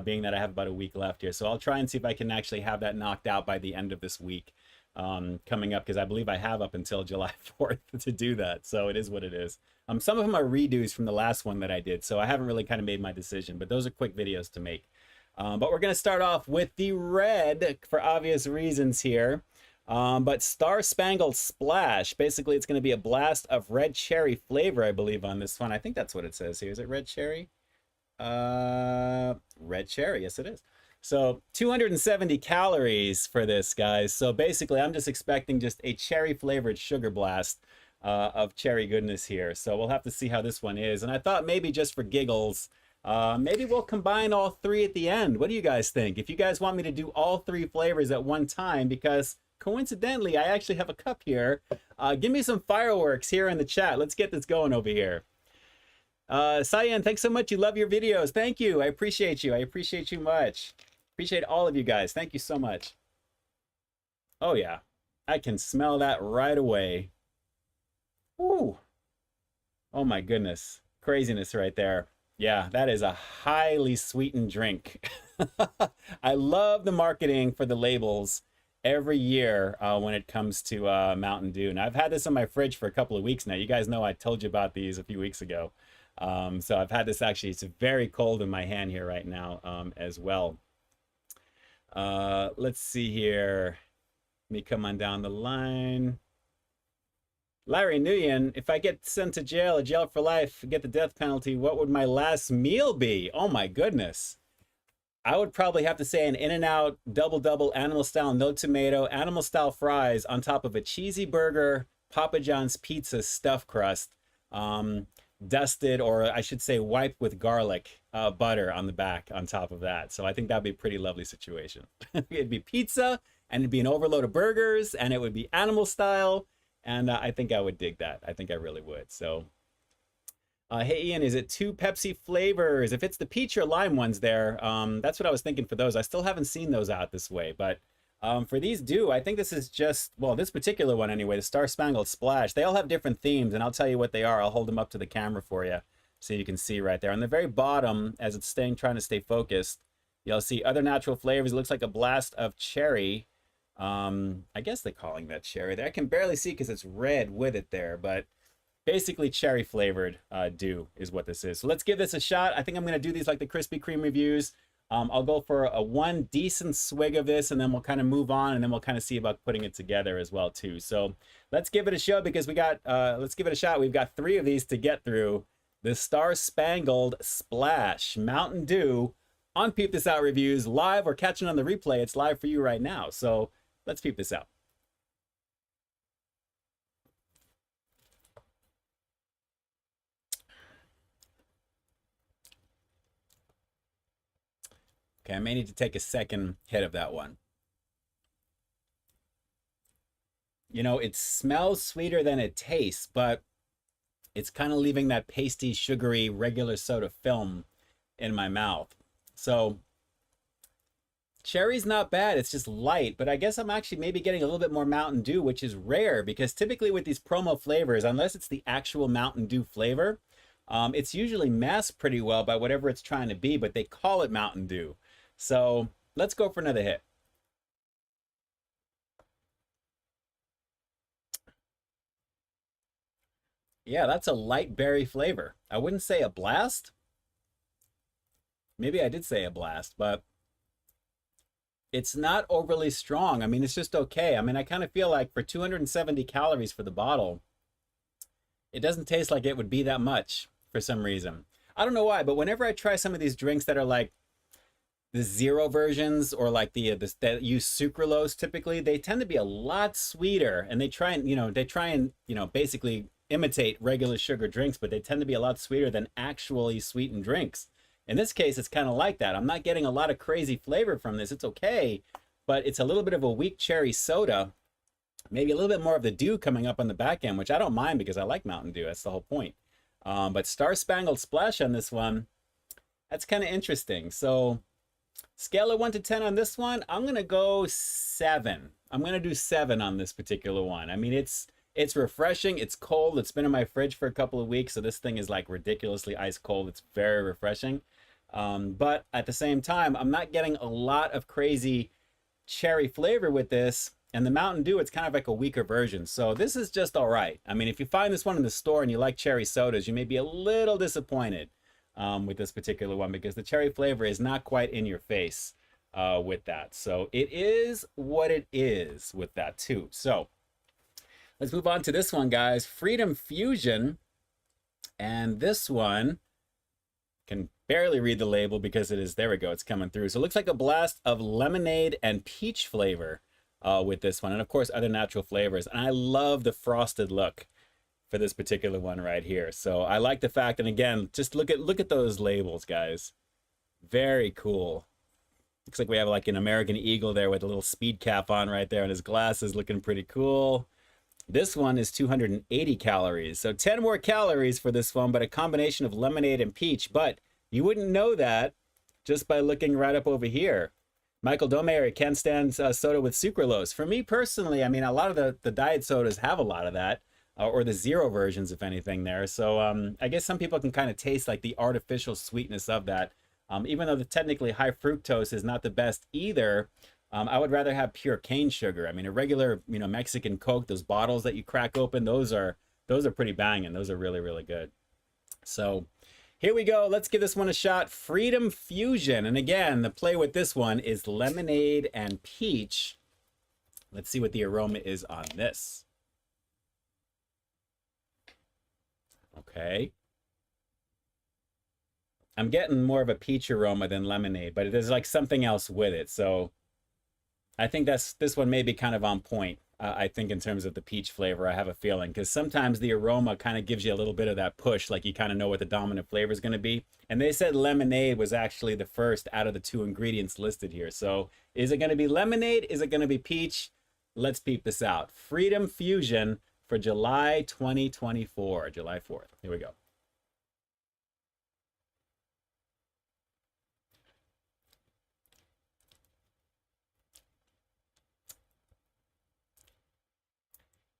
being that I have about a week left here. So I'll try and see if I can actually have that knocked out by the end of this week coming up, because I believe I have up until July 4th to do that. So it is what it is. Some of them are redos from the last one that I did, so I haven't really kind of made my decision, but those are quick videos to make. But we're going to start off with the red for obvious reasons here. But Star Spangled Splash, basically it's going to be a blast of red cherry flavor, I believe, on this one. I think that's what it says here. Is it red cherry? Red cherry, yes it is. So 270 calories for this, guys. So basically I'm just expecting just a cherry flavored sugar blast of cherry goodness here. So we'll have to see how this one is. And I thought maybe just for giggles, maybe we'll combine all three at the end. What do you guys think? If you guys want me to do all 3 flavors at one time, because coincidentally, I actually have a cup here. Give me some fireworks here in the chat. Let's get this going over here. Cyan, thanks so much. You love your videos. Thank you. I appreciate you. I appreciate you much. Appreciate all of you guys. Thank you so much. Oh, yeah. I can smell that right away. Ooh. Oh, my goodness. Craziness right there. Yeah, that is a highly sweetened drink. I love the marketing for the labels every year when it comes to Mountain Dew. And I've had this in my fridge for a couple of weeks now. You guys know I told you about these a few weeks ago. So I've had this actually, it's very cold in my hand here right now as well. Let's see here. Let me come on down the line. Larry Nguyen, if I get sent to jail or jail for life, get the death penalty, what would my last meal be? Oh my goodness. I would probably have to say an In-N-Out double animal style, no tomato, animal style fries on top of a cheesy burger, Papa John's pizza stuffed crust, dusted, or I should say wiped with garlic butter on the back on top of that. So I think that'd be a pretty lovely situation. It'd be pizza and it'd be an overload of burgers and it would be animal style. And I think I would dig that. I think I really would. So hey Ian, is it 2 Pepsi flavors? If it's the peach or lime ones there, that's what I was thinking for those. I still haven't seen those out this way, but for these Dew, I think this is just, well, this particular one anyway, the Star Spangled Splash. They all have different themes, and I'll tell you what they are. I'll hold them up to the camera for you so you can see right there. On the very bottom, as it's trying to stay focused, you'll see other natural flavors. It looks like a blast of cherry. I guess they're calling that cherry there. I can barely see because it's red with it there, but basically cherry flavored Dew is what this is. So let's give this a shot. I think I'm going to do these like the Krispy Kreme reviews. I'll go for one decent swig of this and then we'll kind of move on and then we'll kind of see about putting it together as well too. So let's give it a show because we got, let's give it a shot. We've got 3 of these to get through. The Star Spangled Splash Mountain Dew on Peep This Out reviews, live or catching on the replay. It's live for you right now. So let's peep this out. Okay, I may need to take a second hit of that one. You know, it smells sweeter than it tastes, but it's kind of leaving that pasty, sugary, regular soda film in my mouth. So cherry's not bad, it's just light, but I guess I'm actually maybe getting a little bit more Mountain Dew, which is rare because typically with these promo flavors, unless it's the actual Mountain Dew flavor, it's usually masked pretty well by whatever it's trying to be, but they call it Mountain Dew. So let's go for another hit. Yeah, that's a light berry flavor. I wouldn't say a blast. Maybe I did say a blast, but It's not overly strong. I mean, it's just okay. I mean, I kind of feel like for 270 calories for the bottle, it doesn't taste like it would be that much for some reason. I don't know why, but whenever I try some of these drinks that are like the zero versions or like the that use sucralose, typically they tend to be a lot sweeter, and they try and basically imitate regular sugar drinks, but they tend to be a lot sweeter than actually sweetened drinks. In this case, it's kind of like that. I'm not getting a lot of crazy flavor from this. It's okay, but it's a little bit of a weak cherry soda, maybe a little bit more of the dew coming up on the back end, which I don't mind because I like Mountain Dew. That's the whole point. But Star Spangled Splash on this one, that's kind of interesting. So scale of 1 to 10 on this one, I'm going to go 7. I'm going to do 7 on this particular one. I mean, it's refreshing. It's cold. It's been in my fridge for a couple of weeks, so this thing is like ridiculously ice cold. It's very refreshing. But at the same time, I'm not getting a lot of crazy cherry flavor with this. And the Mountain Dew, it's kind of like a weaker version. So this is just all right. I mean, if you find this one in the store and you like cherry sodas, you may be a little disappointed with this particular one because the cherry flavor is not quite in your face with that. So it is what it is with that too. So let's move on to this one, guys. Freedom Fusion. And this one, can barely read the label because it is, there we go, it's coming through. So it looks like a blast of lemonade and peach flavor with this one. And of course, other natural flavors. And I love the frosted look for this particular one right here. So I like the fact, and again, just look at those labels, guys. Very cool. Looks like we have like an American Eagle there with a little speed cap on right there, and his glasses looking pretty cool. This one is 280 calories. So 10 more calories for this one, but a combination of lemonade and peach. But you wouldn't know that just by looking right up over here. Michael Domeyer can't stand soda with sucralose. For me personally, I mean, a lot of the diet sodas have a lot of that, or the zero versions, if anything, there. So I guess some people can kind of taste like the artificial sweetness of that. Even though the technically high fructose is not the best either, I would rather have pure cane sugar. I mean, a regular, Mexican Coke, those bottles that you crack open, those are pretty banging. Those are really, really good. So here we go. Let's give this one a shot. Freedom Fusion. And again, the play with this one is lemonade and peach. Let's see what the aroma is on this. Okay. I'm getting more of a peach aroma than lemonade, but there's like something else with it. So I think this one may be kind of on point. I think in terms of the peach flavor, I have a feeling, because sometimes the aroma kind of gives you a little bit of that push, like you kind of know what the dominant flavor is going to be. And they said lemonade was actually the first out of the 2 ingredients listed here. So is it going to be lemonade? Is it going to be peach? Let's peep this out. Freedom Fusion for July 2024, July 4th. Here we go.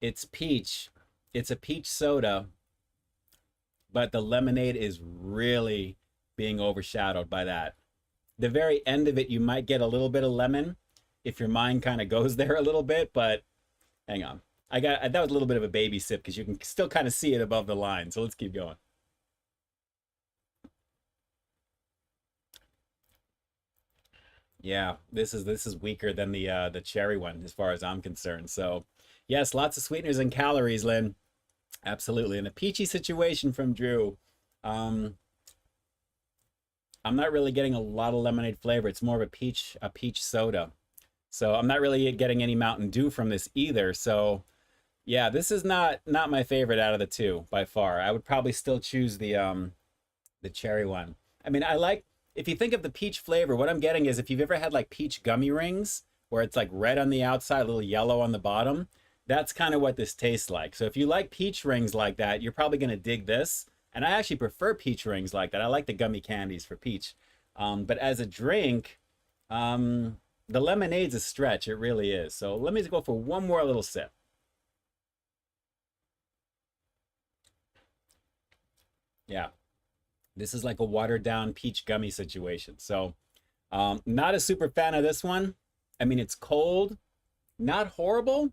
It's peach. It's a peach soda, but the lemonade is really being overshadowed by that. The very end of it, you might get a little bit of lemon if your mind kind of goes there a little bit, but hang on. That was a little bit of a baby sip because you can still kind of see it above the line. So let's keep going. Yeah, this is weaker than the cherry one as far as I'm concerned. So yes, lots of sweeteners and calories, Lynn. Absolutely. And a peachy situation from Drew. I'm not really getting a lot of lemonade flavor. It's more of a peach soda. So I'm not really getting any Mountain Dew from this either. So yeah, this is not my favorite out of the 2 by far. I would probably still choose the cherry one. I mean, if you think of the peach flavor, what I'm getting is if you've ever had like peach gummy rings where it's like red on the outside, a little yellow on the bottom, that's kind of what this tastes like. So if you like peach rings like that, you're probably going to dig this. And I actually prefer peach rings like that. I like the gummy candies for peach. But as a drink, the lemonade's a stretch. It really is. So let me go for one more little sip. Yeah. This is like a watered down peach gummy situation. So not a super fan of this one. I mean, it's cold, not horrible,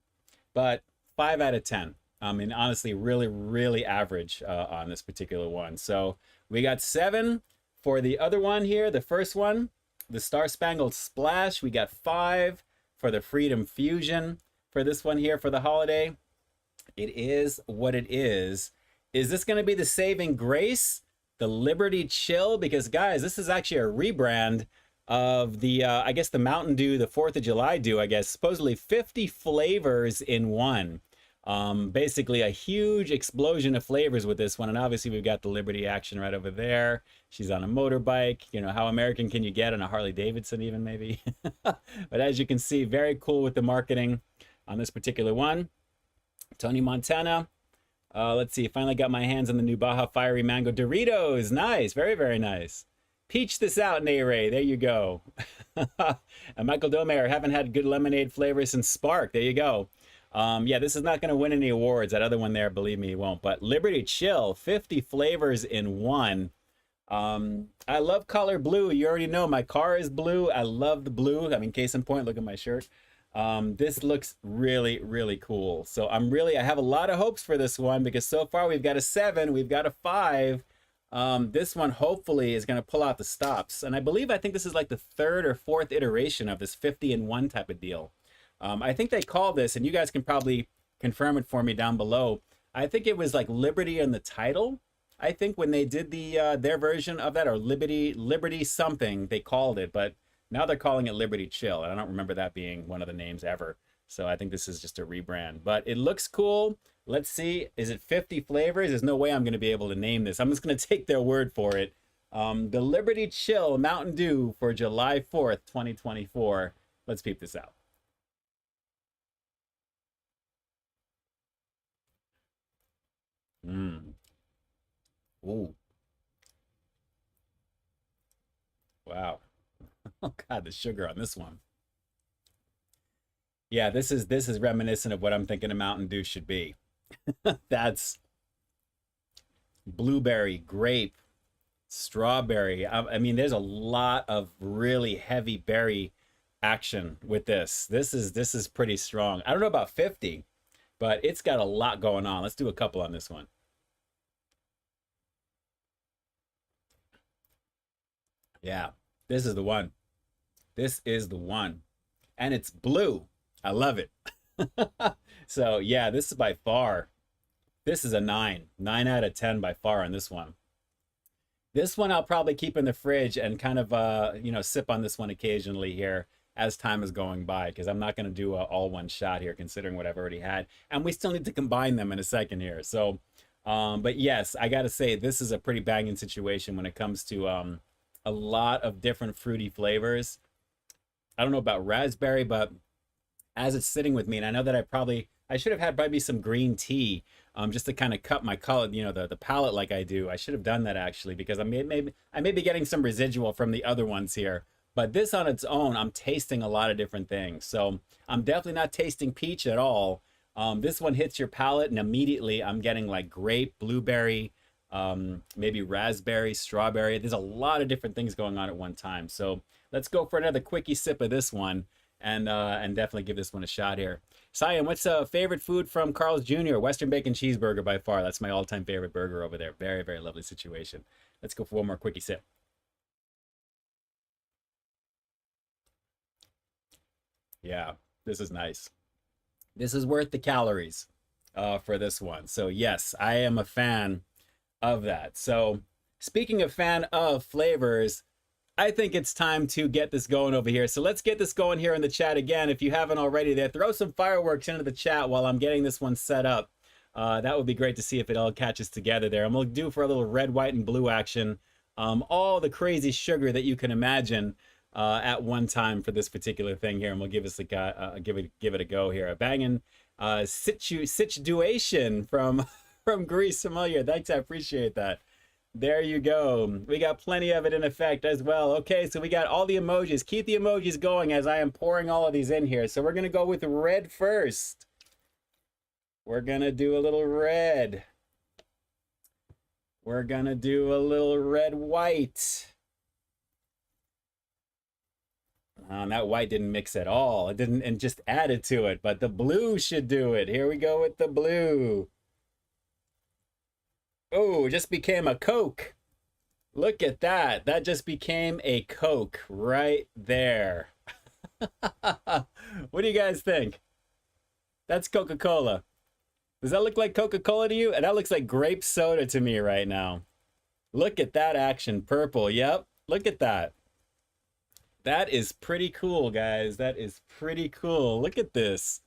but 5 out of 10. I mean, honestly, really, really average on this particular one. So we got 7 for the other one here, the first one. the Star Spangled Splash. We got 5 for the Freedom Fusion for this one here for the holiday. It is what it is. Is this going to be the saving grace? The Liberty Chill? Because guys, this is actually a rebrand of the, I guess the Mountain Dew, the 4th of July Dew, I guess. Supposedly 50 flavors in one. Basically a huge explosion of flavors with this one. And obviously we've got the Liberty action right over there. She's on a motorbike. You know, how American can you get on a Harley Davidson even maybe? But as you can see, very cool with the marketing on this particular one. Tony Montana. Let's see, finally got my hands on the new Baja Fiery Mango Doritos. Nice, very, very nice. Peach This Out, Nayray. There you go. And Michael Domer, haven't had good lemonade flavor since Spark. There you go. Yeah, this is not going to win any awards. That other one there, believe me, it won't. But Liberty Chill, 50 flavors in one. I love color blue. You already know my car is blue. I love the blue. I mean, case in point, look at my shirt. This looks really, really cool. So I have a lot of hopes for this one because so far we've got a 7, we've got a 5. This one hopefully is going to pull out the stops. And I think this is like the 3rd or 4th iteration of this 50 in 1 type of deal. I think they call this, and you guys can probably confirm it for me down below. I think it was like Liberty in the title. I think when they did the their version of that, or Liberty something, they called it, but now they're calling it Liberty Chill. I don't remember that being one of the names ever. So I think this is just a rebrand, but it looks cool. Let's see, is it 50 flavors? There's no way I'm going to be able to name this. I'm just going to take their word for it. The Liberty Chill Mountain Dew for July 4th, 2024. Let's peep this out. Ooh. Wow. Oh God, the sugar on this one. Yeah, this is reminiscent of what I'm thinking a Mountain Dew should be. That's blueberry, grape, strawberry. I mean, there's a lot of really heavy berry action with this. This is pretty strong. I don't know about 50, but it's got a lot going on. Let's do a couple on this one. Yeah, this is the one. This is the one. And it's blue. I love it. So yeah, this is by far, this is a 9 out of 10 by far on this one. This one I'll probably keep in the fridge and kind of you know, sip on this one occasionally here as time is going by, because I'm not going to do a all one shot here considering what I've already had, and we still need to combine them in a second here. So but yes, I gotta say this is a pretty banging situation when it comes to a lot of different fruity flavors. I don't know about raspberry, but as it's sitting with me, and I know that I should have had probably some green tea, just to kind of cut my color, you know, the palette like I do. I should have done that actually, because I may be getting some residual from the other ones here. But this on its own, I'm tasting a lot of different things. So I'm definitely not tasting peach at all. This one hits your palate, and immediately I'm getting like grape, blueberry, maybe raspberry, strawberry. There's a lot of different things going on at one time. So let's go for another quickie sip of this one, and definitely give this one a shot here. Cyan, what's favorite food from Carl's Jr.? Western bacon cheeseburger by far. That's my all-time favorite burger over there. Very, very lovely situation. Let's go for one more quickie sip. Yeah, this is nice. This is worth the calories for this one. So yes, I am a fan of that. So speaking of fan of flavors, I think it's time to get this going over here. So let's get this going here in the chat again. If you haven't already there, throw some fireworks into the chat while I'm getting this one set up. That would be great to see if it all catches together there. And we'll do for a little red, white, and blue action. All the crazy sugar that you can imagine at one time for this particular thing here. And we'll give us give it a go here. A banging situation from Greece Sommelier. Thanks, I appreciate that. There you go. We got plenty of it in effect as well. Okay, so we got all the emojis. Keep the emojis going as I am pouring all of these in here. So we're going to go with red first. We're going to do a little red. We're going to do a little red white. And that white didn't mix at all. It didn't, and just added to it. But the blue should do it. Here we go with the blue. Oh, just became a Coke. Look at that. That just became a Coke right there. What do you guys think? That's Coca-Cola. Does that look like Coca-Cola to you? And that looks like grape soda to me right now. Look at that action. Purple. Yep. Look at that. That is pretty cool, guys. That is pretty cool. Look at this.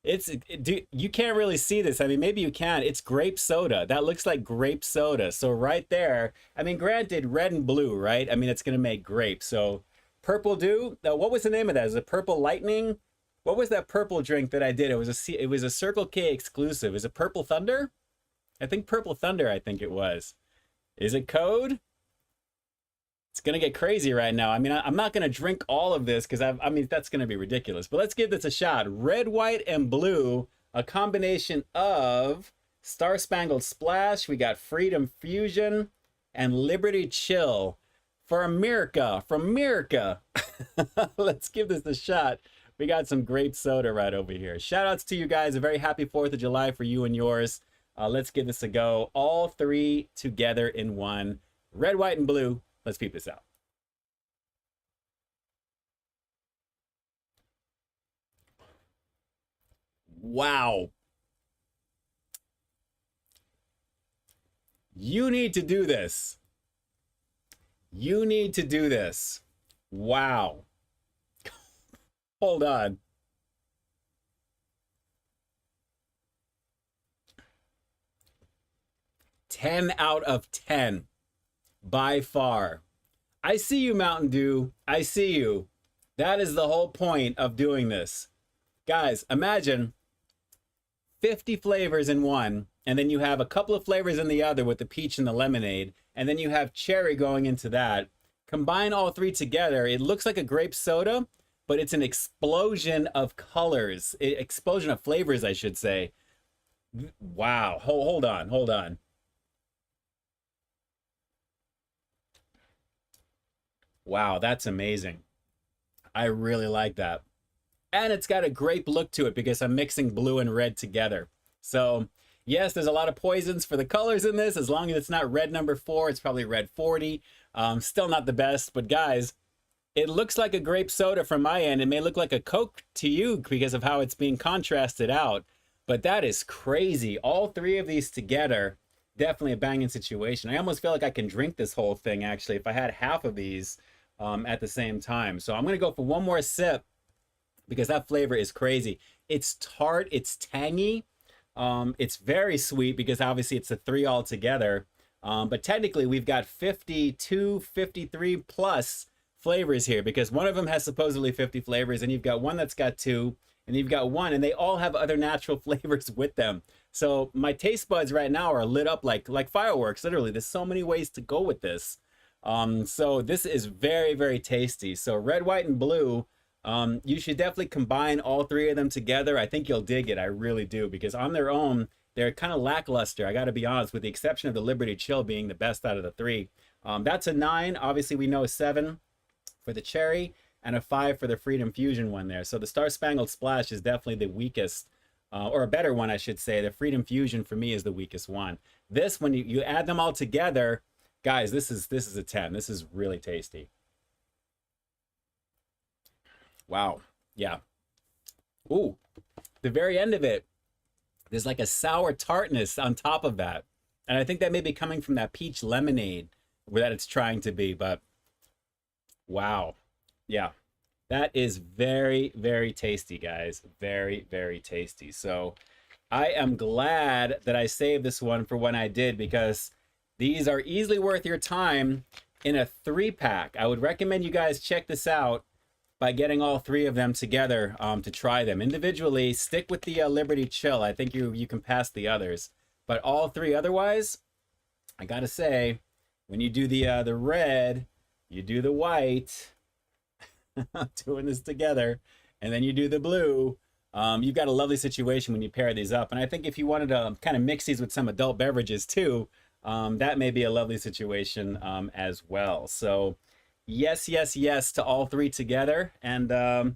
You can't really see this. I mean, maybe you can. It's grape soda. That looks like grape soda. So right there, I mean, granted, red and blue, right? I mean, it's going to make grape. So Purple Dew. What was the name of that? Is it Purple Lightning? What was that purple drink that I did? It was a Circle K exclusive. Is it Purple Thunder? I think Purple Thunder, I think it was. Is it code? It's going to get crazy right now. I mean, I'm not going to drink all of this because I mean, that's going to be ridiculous. But let's give this a shot. Red, white, and blue. A combination of Star Spangled Splash. We got Freedom Fusion and Liberty Chill. For America. From America. Let's give this a shot. We got some grape soda right over here. Shout outs to you guys. A very happy 4th of July for you and yours. Let's give this a go. All three together in one. Red, white, and blue. Let's peep this out. Wow. You need to do this. You need to do this. Wow. Hold on. Ten out of 10. By far. I see you, Mountain Dew. I see you. That is the whole point of doing this. Guys, imagine 50 flavors in one, and then you have a couple of flavors in the other with the peach and the lemonade, and then you have cherry going into that. Combine all three together. It looks like a grape soda, but it's an explosion of colors. Explosion of flavors, I should say. Wow. Hold on. Hold on. Wow, that's amazing. I really like that. And it's got a grape look to it because I'm mixing blue and red together. So, yes, there's a lot of poisons for the colors in this. As long as it's not red number 4, it's probably red 40. Still not the best, but guys, it looks like a grape soda from my end. It may look like a Coke to you because of how it's being contrasted out, but that is crazy. All three of these together, definitely a banging situation. I almost feel like I can drink this whole thing, actually, if I had half of these at the same time. So I'm going to go for one more sip because that flavor is crazy. It's tart, it's tangy, it's very sweet because obviously it's the three all together. But technically we've got 52, 53 plus flavors here because one of them has supposedly 50 flavors, and you've got one that's got 2, and you've got 1, and they all have other natural flavors with them. So my taste buds right now are lit up like fireworks. Literally, there's so many ways to go with this. So this is very, very tasty. So red, white, and blue, you should definitely combine all three of them together. I think you'll dig it. I really do, because on their own, they're kind of lackluster. I got to be honest, with the exception of the Liberty Chill being the best out of the three. That's a 9. Obviously, we know a 7 for the cherry and a 5 for the Freedom Fusion one there. So the Star Spangled Splash is definitely the weakest, or a better one, I should say. The Freedom Fusion for me is the weakest one. This, when you add them all together, guys, this is a 10. This is really tasty. Wow. Yeah. Ooh, the very end of it, there's like a sour tartness on top of that. And I think that may be coming from that peach lemonade that it's trying to be, but wow. Yeah. That is very, very tasty, guys. Very, very tasty. So I am glad that I saved this one for when I did, because these are easily worth your time in a 3-pack. I would recommend you guys check this out by getting all three of them together to try them. Individually, stick with the Liberty Chill. I think you can pass the others. But all three otherwise, I gotta say, when you do the red, you do the white, doing this together, and then you do the blue, you've got a lovely situation when you pair these up. And I think if you wanted to kind of mix these with some adult beverages too, that may be a lovely situation as well. So yes, yes, yes to all three together. And I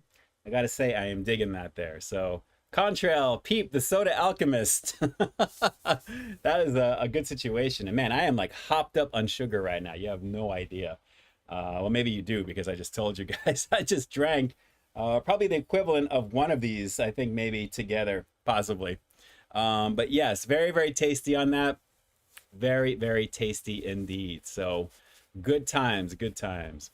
gotta say, I am digging that there. So Contrail, Peep, the soda alchemist. That is a good situation. And man, I am like hopped up on sugar right now. You have no idea. Well, maybe you do because I just told you guys. I just drank probably the equivalent of one of these, I think maybe together, possibly. But yes, very, very tasty on that. Very, very tasty indeed. So good times, good times.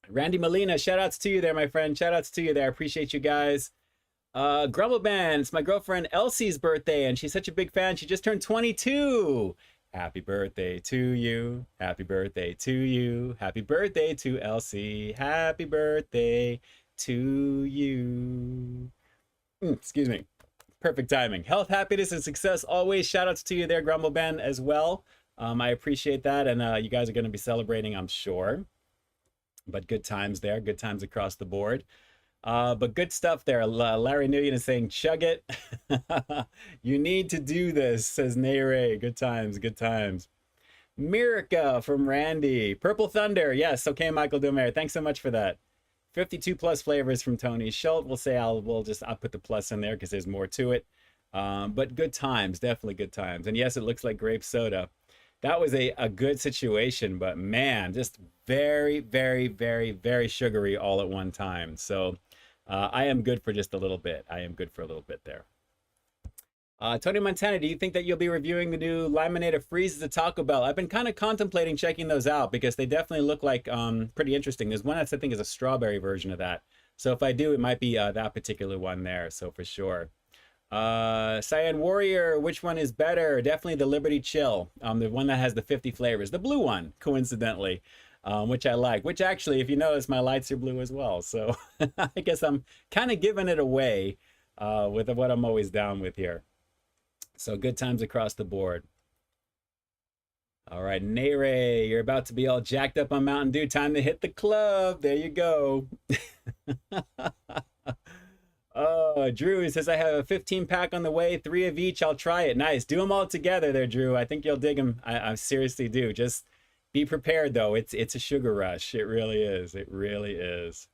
Randy Molina, shout outs to you there, my friend. Shout outs to you there. I appreciate you guys. Grumble Band, it's my girlfriend Elsie's birthday, and she's such a big fan. She just turned 22. Happy birthday to you. Happy birthday to you. Happy birthday to Elsie. Happy birthday to you. Excuse me. Perfect timing. Health, happiness, and success always. Shout outs to you there, Grumble Band, as well. I appreciate that, and you guys are going to be celebrating, I'm sure. But good times there. Good times across the board. But good stuff there. Larry Nguyen is saying, chug it. You need to do this, says Nayre. Good times, good times. Mirica from Randy. Purple Thunder. Yes, okay, Michael Domer. Thanks so much for that. 52 plus flavors from Tony Schultz. We'll say I'll put the plus in there because there's more to it. But good times, definitely good times. And yes, it looks like grape soda. That was a good situation, but man, just very, very, very, very sugary all at one time. So I am good for just a little bit. I am good for a little bit there. Tony Montana, do you think that you'll be reviewing the new Limonada Freezes at Taco Bell? I've been kind of contemplating checking those out because they definitely look like pretty interesting. There's one that's, I think, is a strawberry version of that. So if I do, it might be that particular one there. So for sure. Cyan Warrior, which one is better? Definitely the Liberty Chill, the one that has the 50 flavors, the blue one, coincidentally, which I like, which actually, if you notice, my lights are blue as well. So I guess I'm kind of giving it away with what I'm always down with here. So good times across the board. All right, Nayre, you're about to be all jacked up on Mountain Dew. Time to hit the club. There you go. Oh, Drew says, I have a 15 pack on the way, 3 of each. I'll try it. Nice. Do them all together there, Drew. I think you'll dig them. I seriously do. Just be prepared, though. It's a sugar rush. It really is. It really is.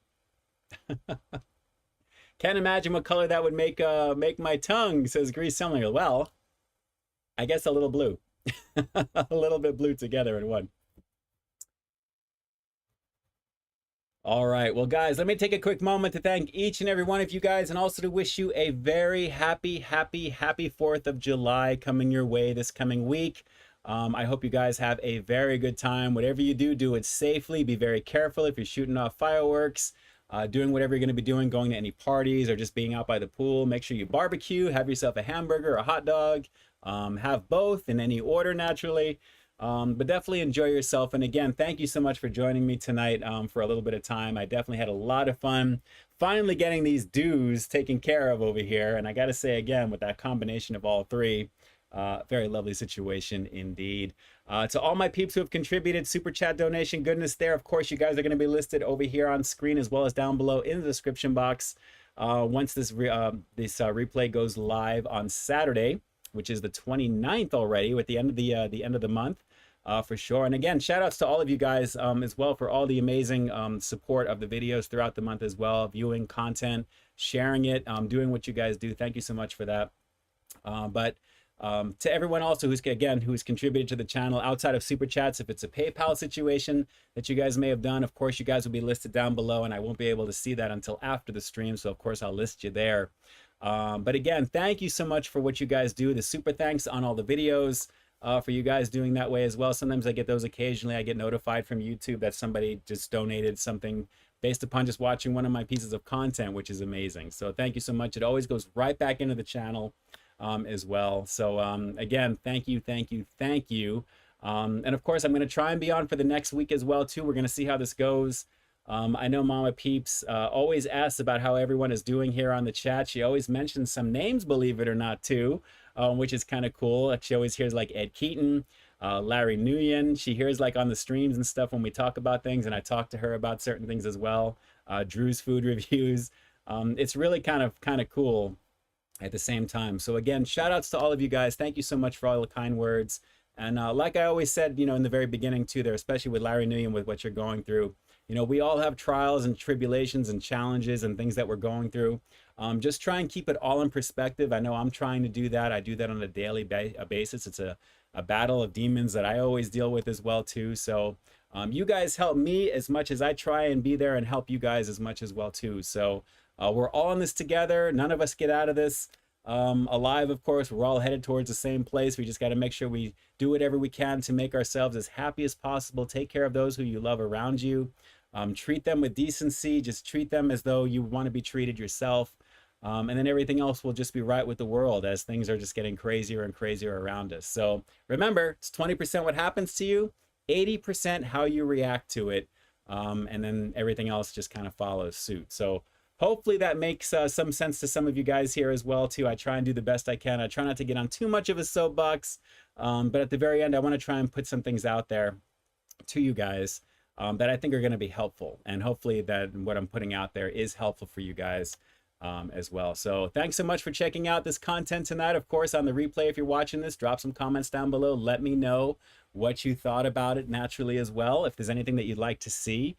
Can't imagine what color that would make my tongue, says Grease Sumlinger. Well, I guess a little blue. A little bit blue together in one. All right, well, guys, let me take a quick moment to thank each and every one of you guys and also to wish you a very happy 4th of July coming your way this coming week. I hope you guys have a very good time. Whatever you do, do it safely. Be very careful if you're shooting off fireworks, doing whatever you're going to be doing, going to any parties or just being out by the pool. Make sure you barbecue, have yourself a hamburger, a hot dog, have both in any order naturally. But definitely enjoy yourself. And again, thank you so much for joining me tonight for a little bit of time. I definitely had a lot of fun finally getting these dues taken care of over here. And I got to say again, with that combination of all three, very lovely situation indeed. To all my peeps who have contributed, super chat donation goodness there. Of course, you guys are going to be listed over here on screen as well as down below in the description box. Once this replay goes live on Saturday, which is the 29th already, with the end of the month. For sure. And again, shout outs to all of you guys as well for all the amazing support of the videos throughout the month as well, viewing content, sharing it, doing what you guys do. Thank you so much for that. But to everyone also who's contributed to the channel outside of super chats, if it's a PayPal situation that you guys may have done, of course you guys will be listed down below, and I won't be able to see that until after the stream. So of course I'll list you there. But again, thank you so much for what you guys do. The super thanks on all the videos. For you guys doing that way as well. Sometimes I get those occasionally. I get notified from YouTube that somebody just donated something based upon just watching one of my pieces of content, which is amazing. So thank you so much. It always goes right back into the channel as well. So again, thank you. And of course, I'm going to try and be on for the next week as well too. We're going to see how this goes. I know Mama Peeps always asks about how everyone is doing here on the chat. She always mentions some names, believe it or not, too. Which is kind of cool. She always hears like Ed Keaton, Larry Nguyen. She hears like on the streams and stuff when we talk about things, and I talk to her about certain things as well. Drew's food reviews. It's really kind of cool at the same time. So again, shout outs to all of you guys. Thank you so much for all the kind words. And like I always said, in the very beginning too there, especially with Larry Nguyen, with what you're going through, You know, we all have trials and tribulations and challenges and things that we're going through. Just try and keep it all in perspective. I know I'm trying to do that. I do that on a daily basis. It's a battle of demons that I always deal with as well too. So you guys help me as much as I try and be there and help you guys as much as well too. So we're all in this together. None of us get out of this alive, of course. We're all headed towards the same place. We just got to make sure we do whatever we can to make ourselves as happy as possible. Take care of those who you love around you. Treat them with decency. Just treat them as though you want to be treated yourself. And then everything else will just be right with the world as things are just getting crazier and crazier around us. So remember, it's 20% what happens to you, 80% how you react to it. And then everything else just kind of follows suit. So hopefully that makes some sense to some of you guys here as well too. I try and do the best I can. I try not to get on too much of a soapbox. But at the very end, I want to try and put some things out there to you guys that I think are going to be helpful. And hopefully that what I'm putting out there is helpful for you guys as well. So thanks so much for checking out this content tonight. Of course, on the replay, if you're watching this, drop some comments down below. Let me know what you thought about it naturally as well. If there's anything that you'd like to see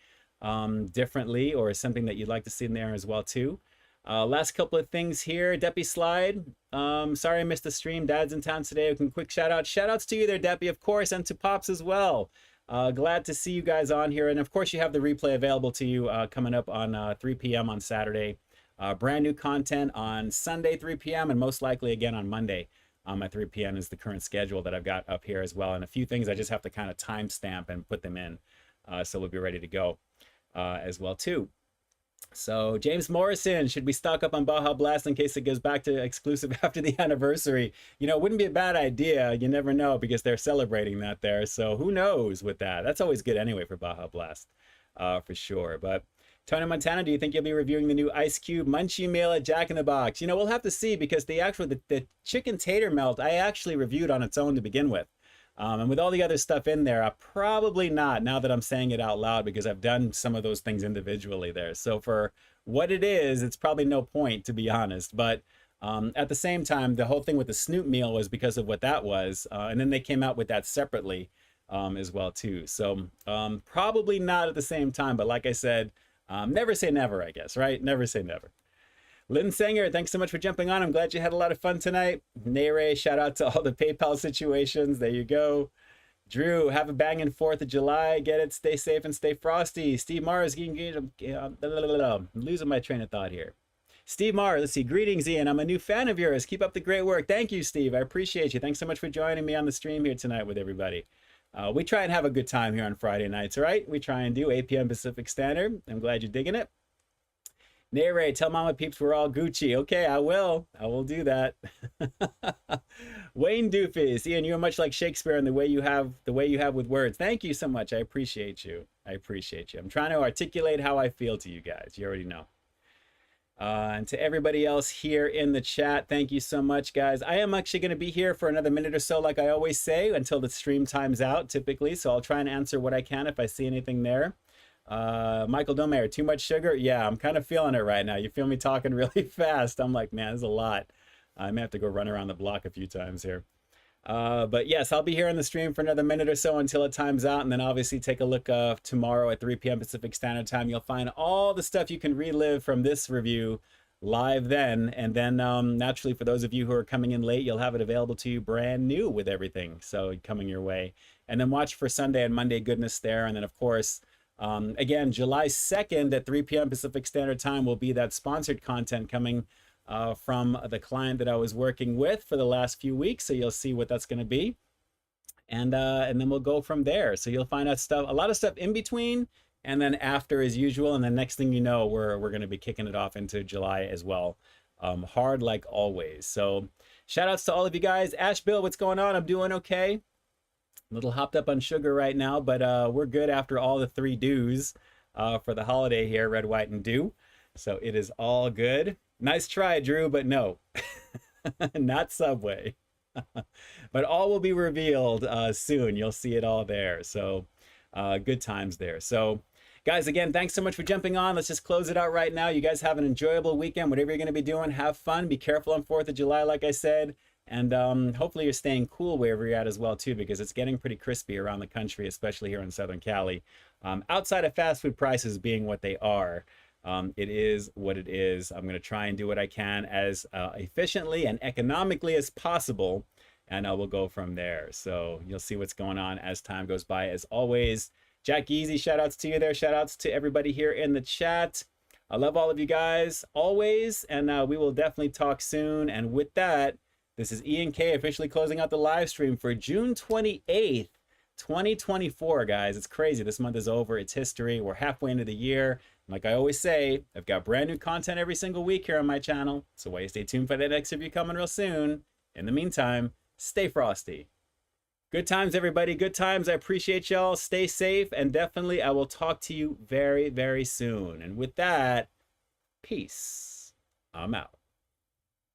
differently or something that you'd like to see in there as well too. Last couple of things here. Deppy Slide. Sorry I missed the stream. Dad's in town today. A quick shout out. Shout outs to you there, Deppy, of course, and to Pops as well. Glad to see you guys on here. And of course, you have the replay available to you coming up on 3 p.m. on Saturday. Brand new content on Sunday, 3 p.m. and most likely again on Monday at 3 p.m. is the current schedule that I've got up here as well. And a few things I just have to kind of timestamp and put them in. So we'll be ready to go as well too. So James Morrison, should we stock up on Baja Blast in case it goes back to exclusive after the anniversary? You know, it wouldn't be a bad idea. You never know because they're celebrating that there. So who knows with that? That's always good anyway for Baja Blast for sure. But Tony Montana, do you think you'll be reviewing the new Ice Cube Munchie meal at Jack in the Box? You know, we'll have to see because the chicken tater melt I actually reviewed on its own to begin with. And with all the other stuff in there, probably not now that I'm saying it out loud because I've done some of those things individually there. So for what it is, it's probably no point to be honest. But at the same time, the whole thing with the Snoop meal was because of what that was. And then they came out with that separately as well too. So probably not at the same time. But like I said, never say never, I guess, right? Never say never. Lynn Sanger, thanks so much for jumping on. I'm glad you had a lot of fun tonight. Nere, shout out to all the PayPal situations. There you go. Drew, have a banging 4th of July. Get it. Stay safe and stay frosty. Steve Mars, I'm losing my train of thought here. Steve Mars, let's see. Greetings, Ian. I'm a new fan of yours. Keep up the great work. Thank you, Steve. I appreciate you. Thanks so much for joining me on the stream here tonight with everybody. We try and have a good time here on Friday nights, all right? We try and do 8 p.m. Pacific Standard. I'm glad you're digging it. Nere, tell Mama Peeps we're all Gucci. Okay, I will. I will do that. Wayne Doofus, Ian, you're much like Shakespeare in the way you have with words. Thank you so much. I appreciate you. I appreciate you. I'm trying to articulate how I feel to you guys. You already know. And to everybody else here in the chat, thank you so much, guys. I am actually going to be here for another minute or so, like I always say, until the stream times out, typically. So I'll try and answer what I can if I see anything there. Michael Domer, too much sugar? Yeah, I'm kind of feeling it right now. You feel me talking really fast. I'm like, man, there's a lot. I may have to go run around the block a few times here. But yes, I'll be here on the stream for another minute or so until it times out. And then obviously take a look tomorrow at 3 p.m. Pacific Standard Time. You'll find all the stuff you can relive from this review live then. And then naturally, for those of you who are coming in late, you'll have it available to you brand new with everything. So coming your way. And then watch for Sunday and Monday goodness there. And then, of course, again, July 2nd at 3 p.m. Pacific Standard Time will be that sponsored content coming from the client that I was working with for the last few weeks. So you'll see what that's going to be. And then we'll go from there. So you'll find out stuff, a lot of stuff in between and then after as usual. And the next thing you know, we're going to be kicking it off into July as well. Hard like always. So shout outs to all of you guys. Ash Bill, what's going on? I'm doing okay. A little hopped up on sugar right now, but we're good after all the 3 dews for the holiday here, red, white, and dew. So it is all good. Nice try, Drew, but no, not Subway. But all will be revealed soon. You'll see it all there. So good times there. So guys, again, thanks so much for jumping on. Let's just close it out right now. You guys have an enjoyable weekend. Whatever you're going to be doing, have fun. Be careful on 4th of July, like I said. And hopefully you're staying cool wherever you're at as well too, because it's getting pretty crispy around the country, especially here in Southern Cali. Outside of fast food prices being what they are, it is what it is. I'm going to try and do what I can as efficiently and economically as possible, and we'll go from there. So you'll see what's going on as time goes by. As always, Jack Easy, shout outs to you there. Shout outs to everybody here in the chat. I love all of you guys always, and we will definitely talk soon. And with that, this is Ian K officially closing out the live stream for June 28th, 2024, guys. It's crazy. This month is over. It's history. We're halfway into the year. Like I always say, I've got brand new content every single week here on my channel. So why you stay tuned for that next review coming real soon. In the meantime, stay frosty. Good times, everybody. Good times. I appreciate y'all. Stay safe. And definitely, I will talk to you very, very soon. And with that, peace. I'm out.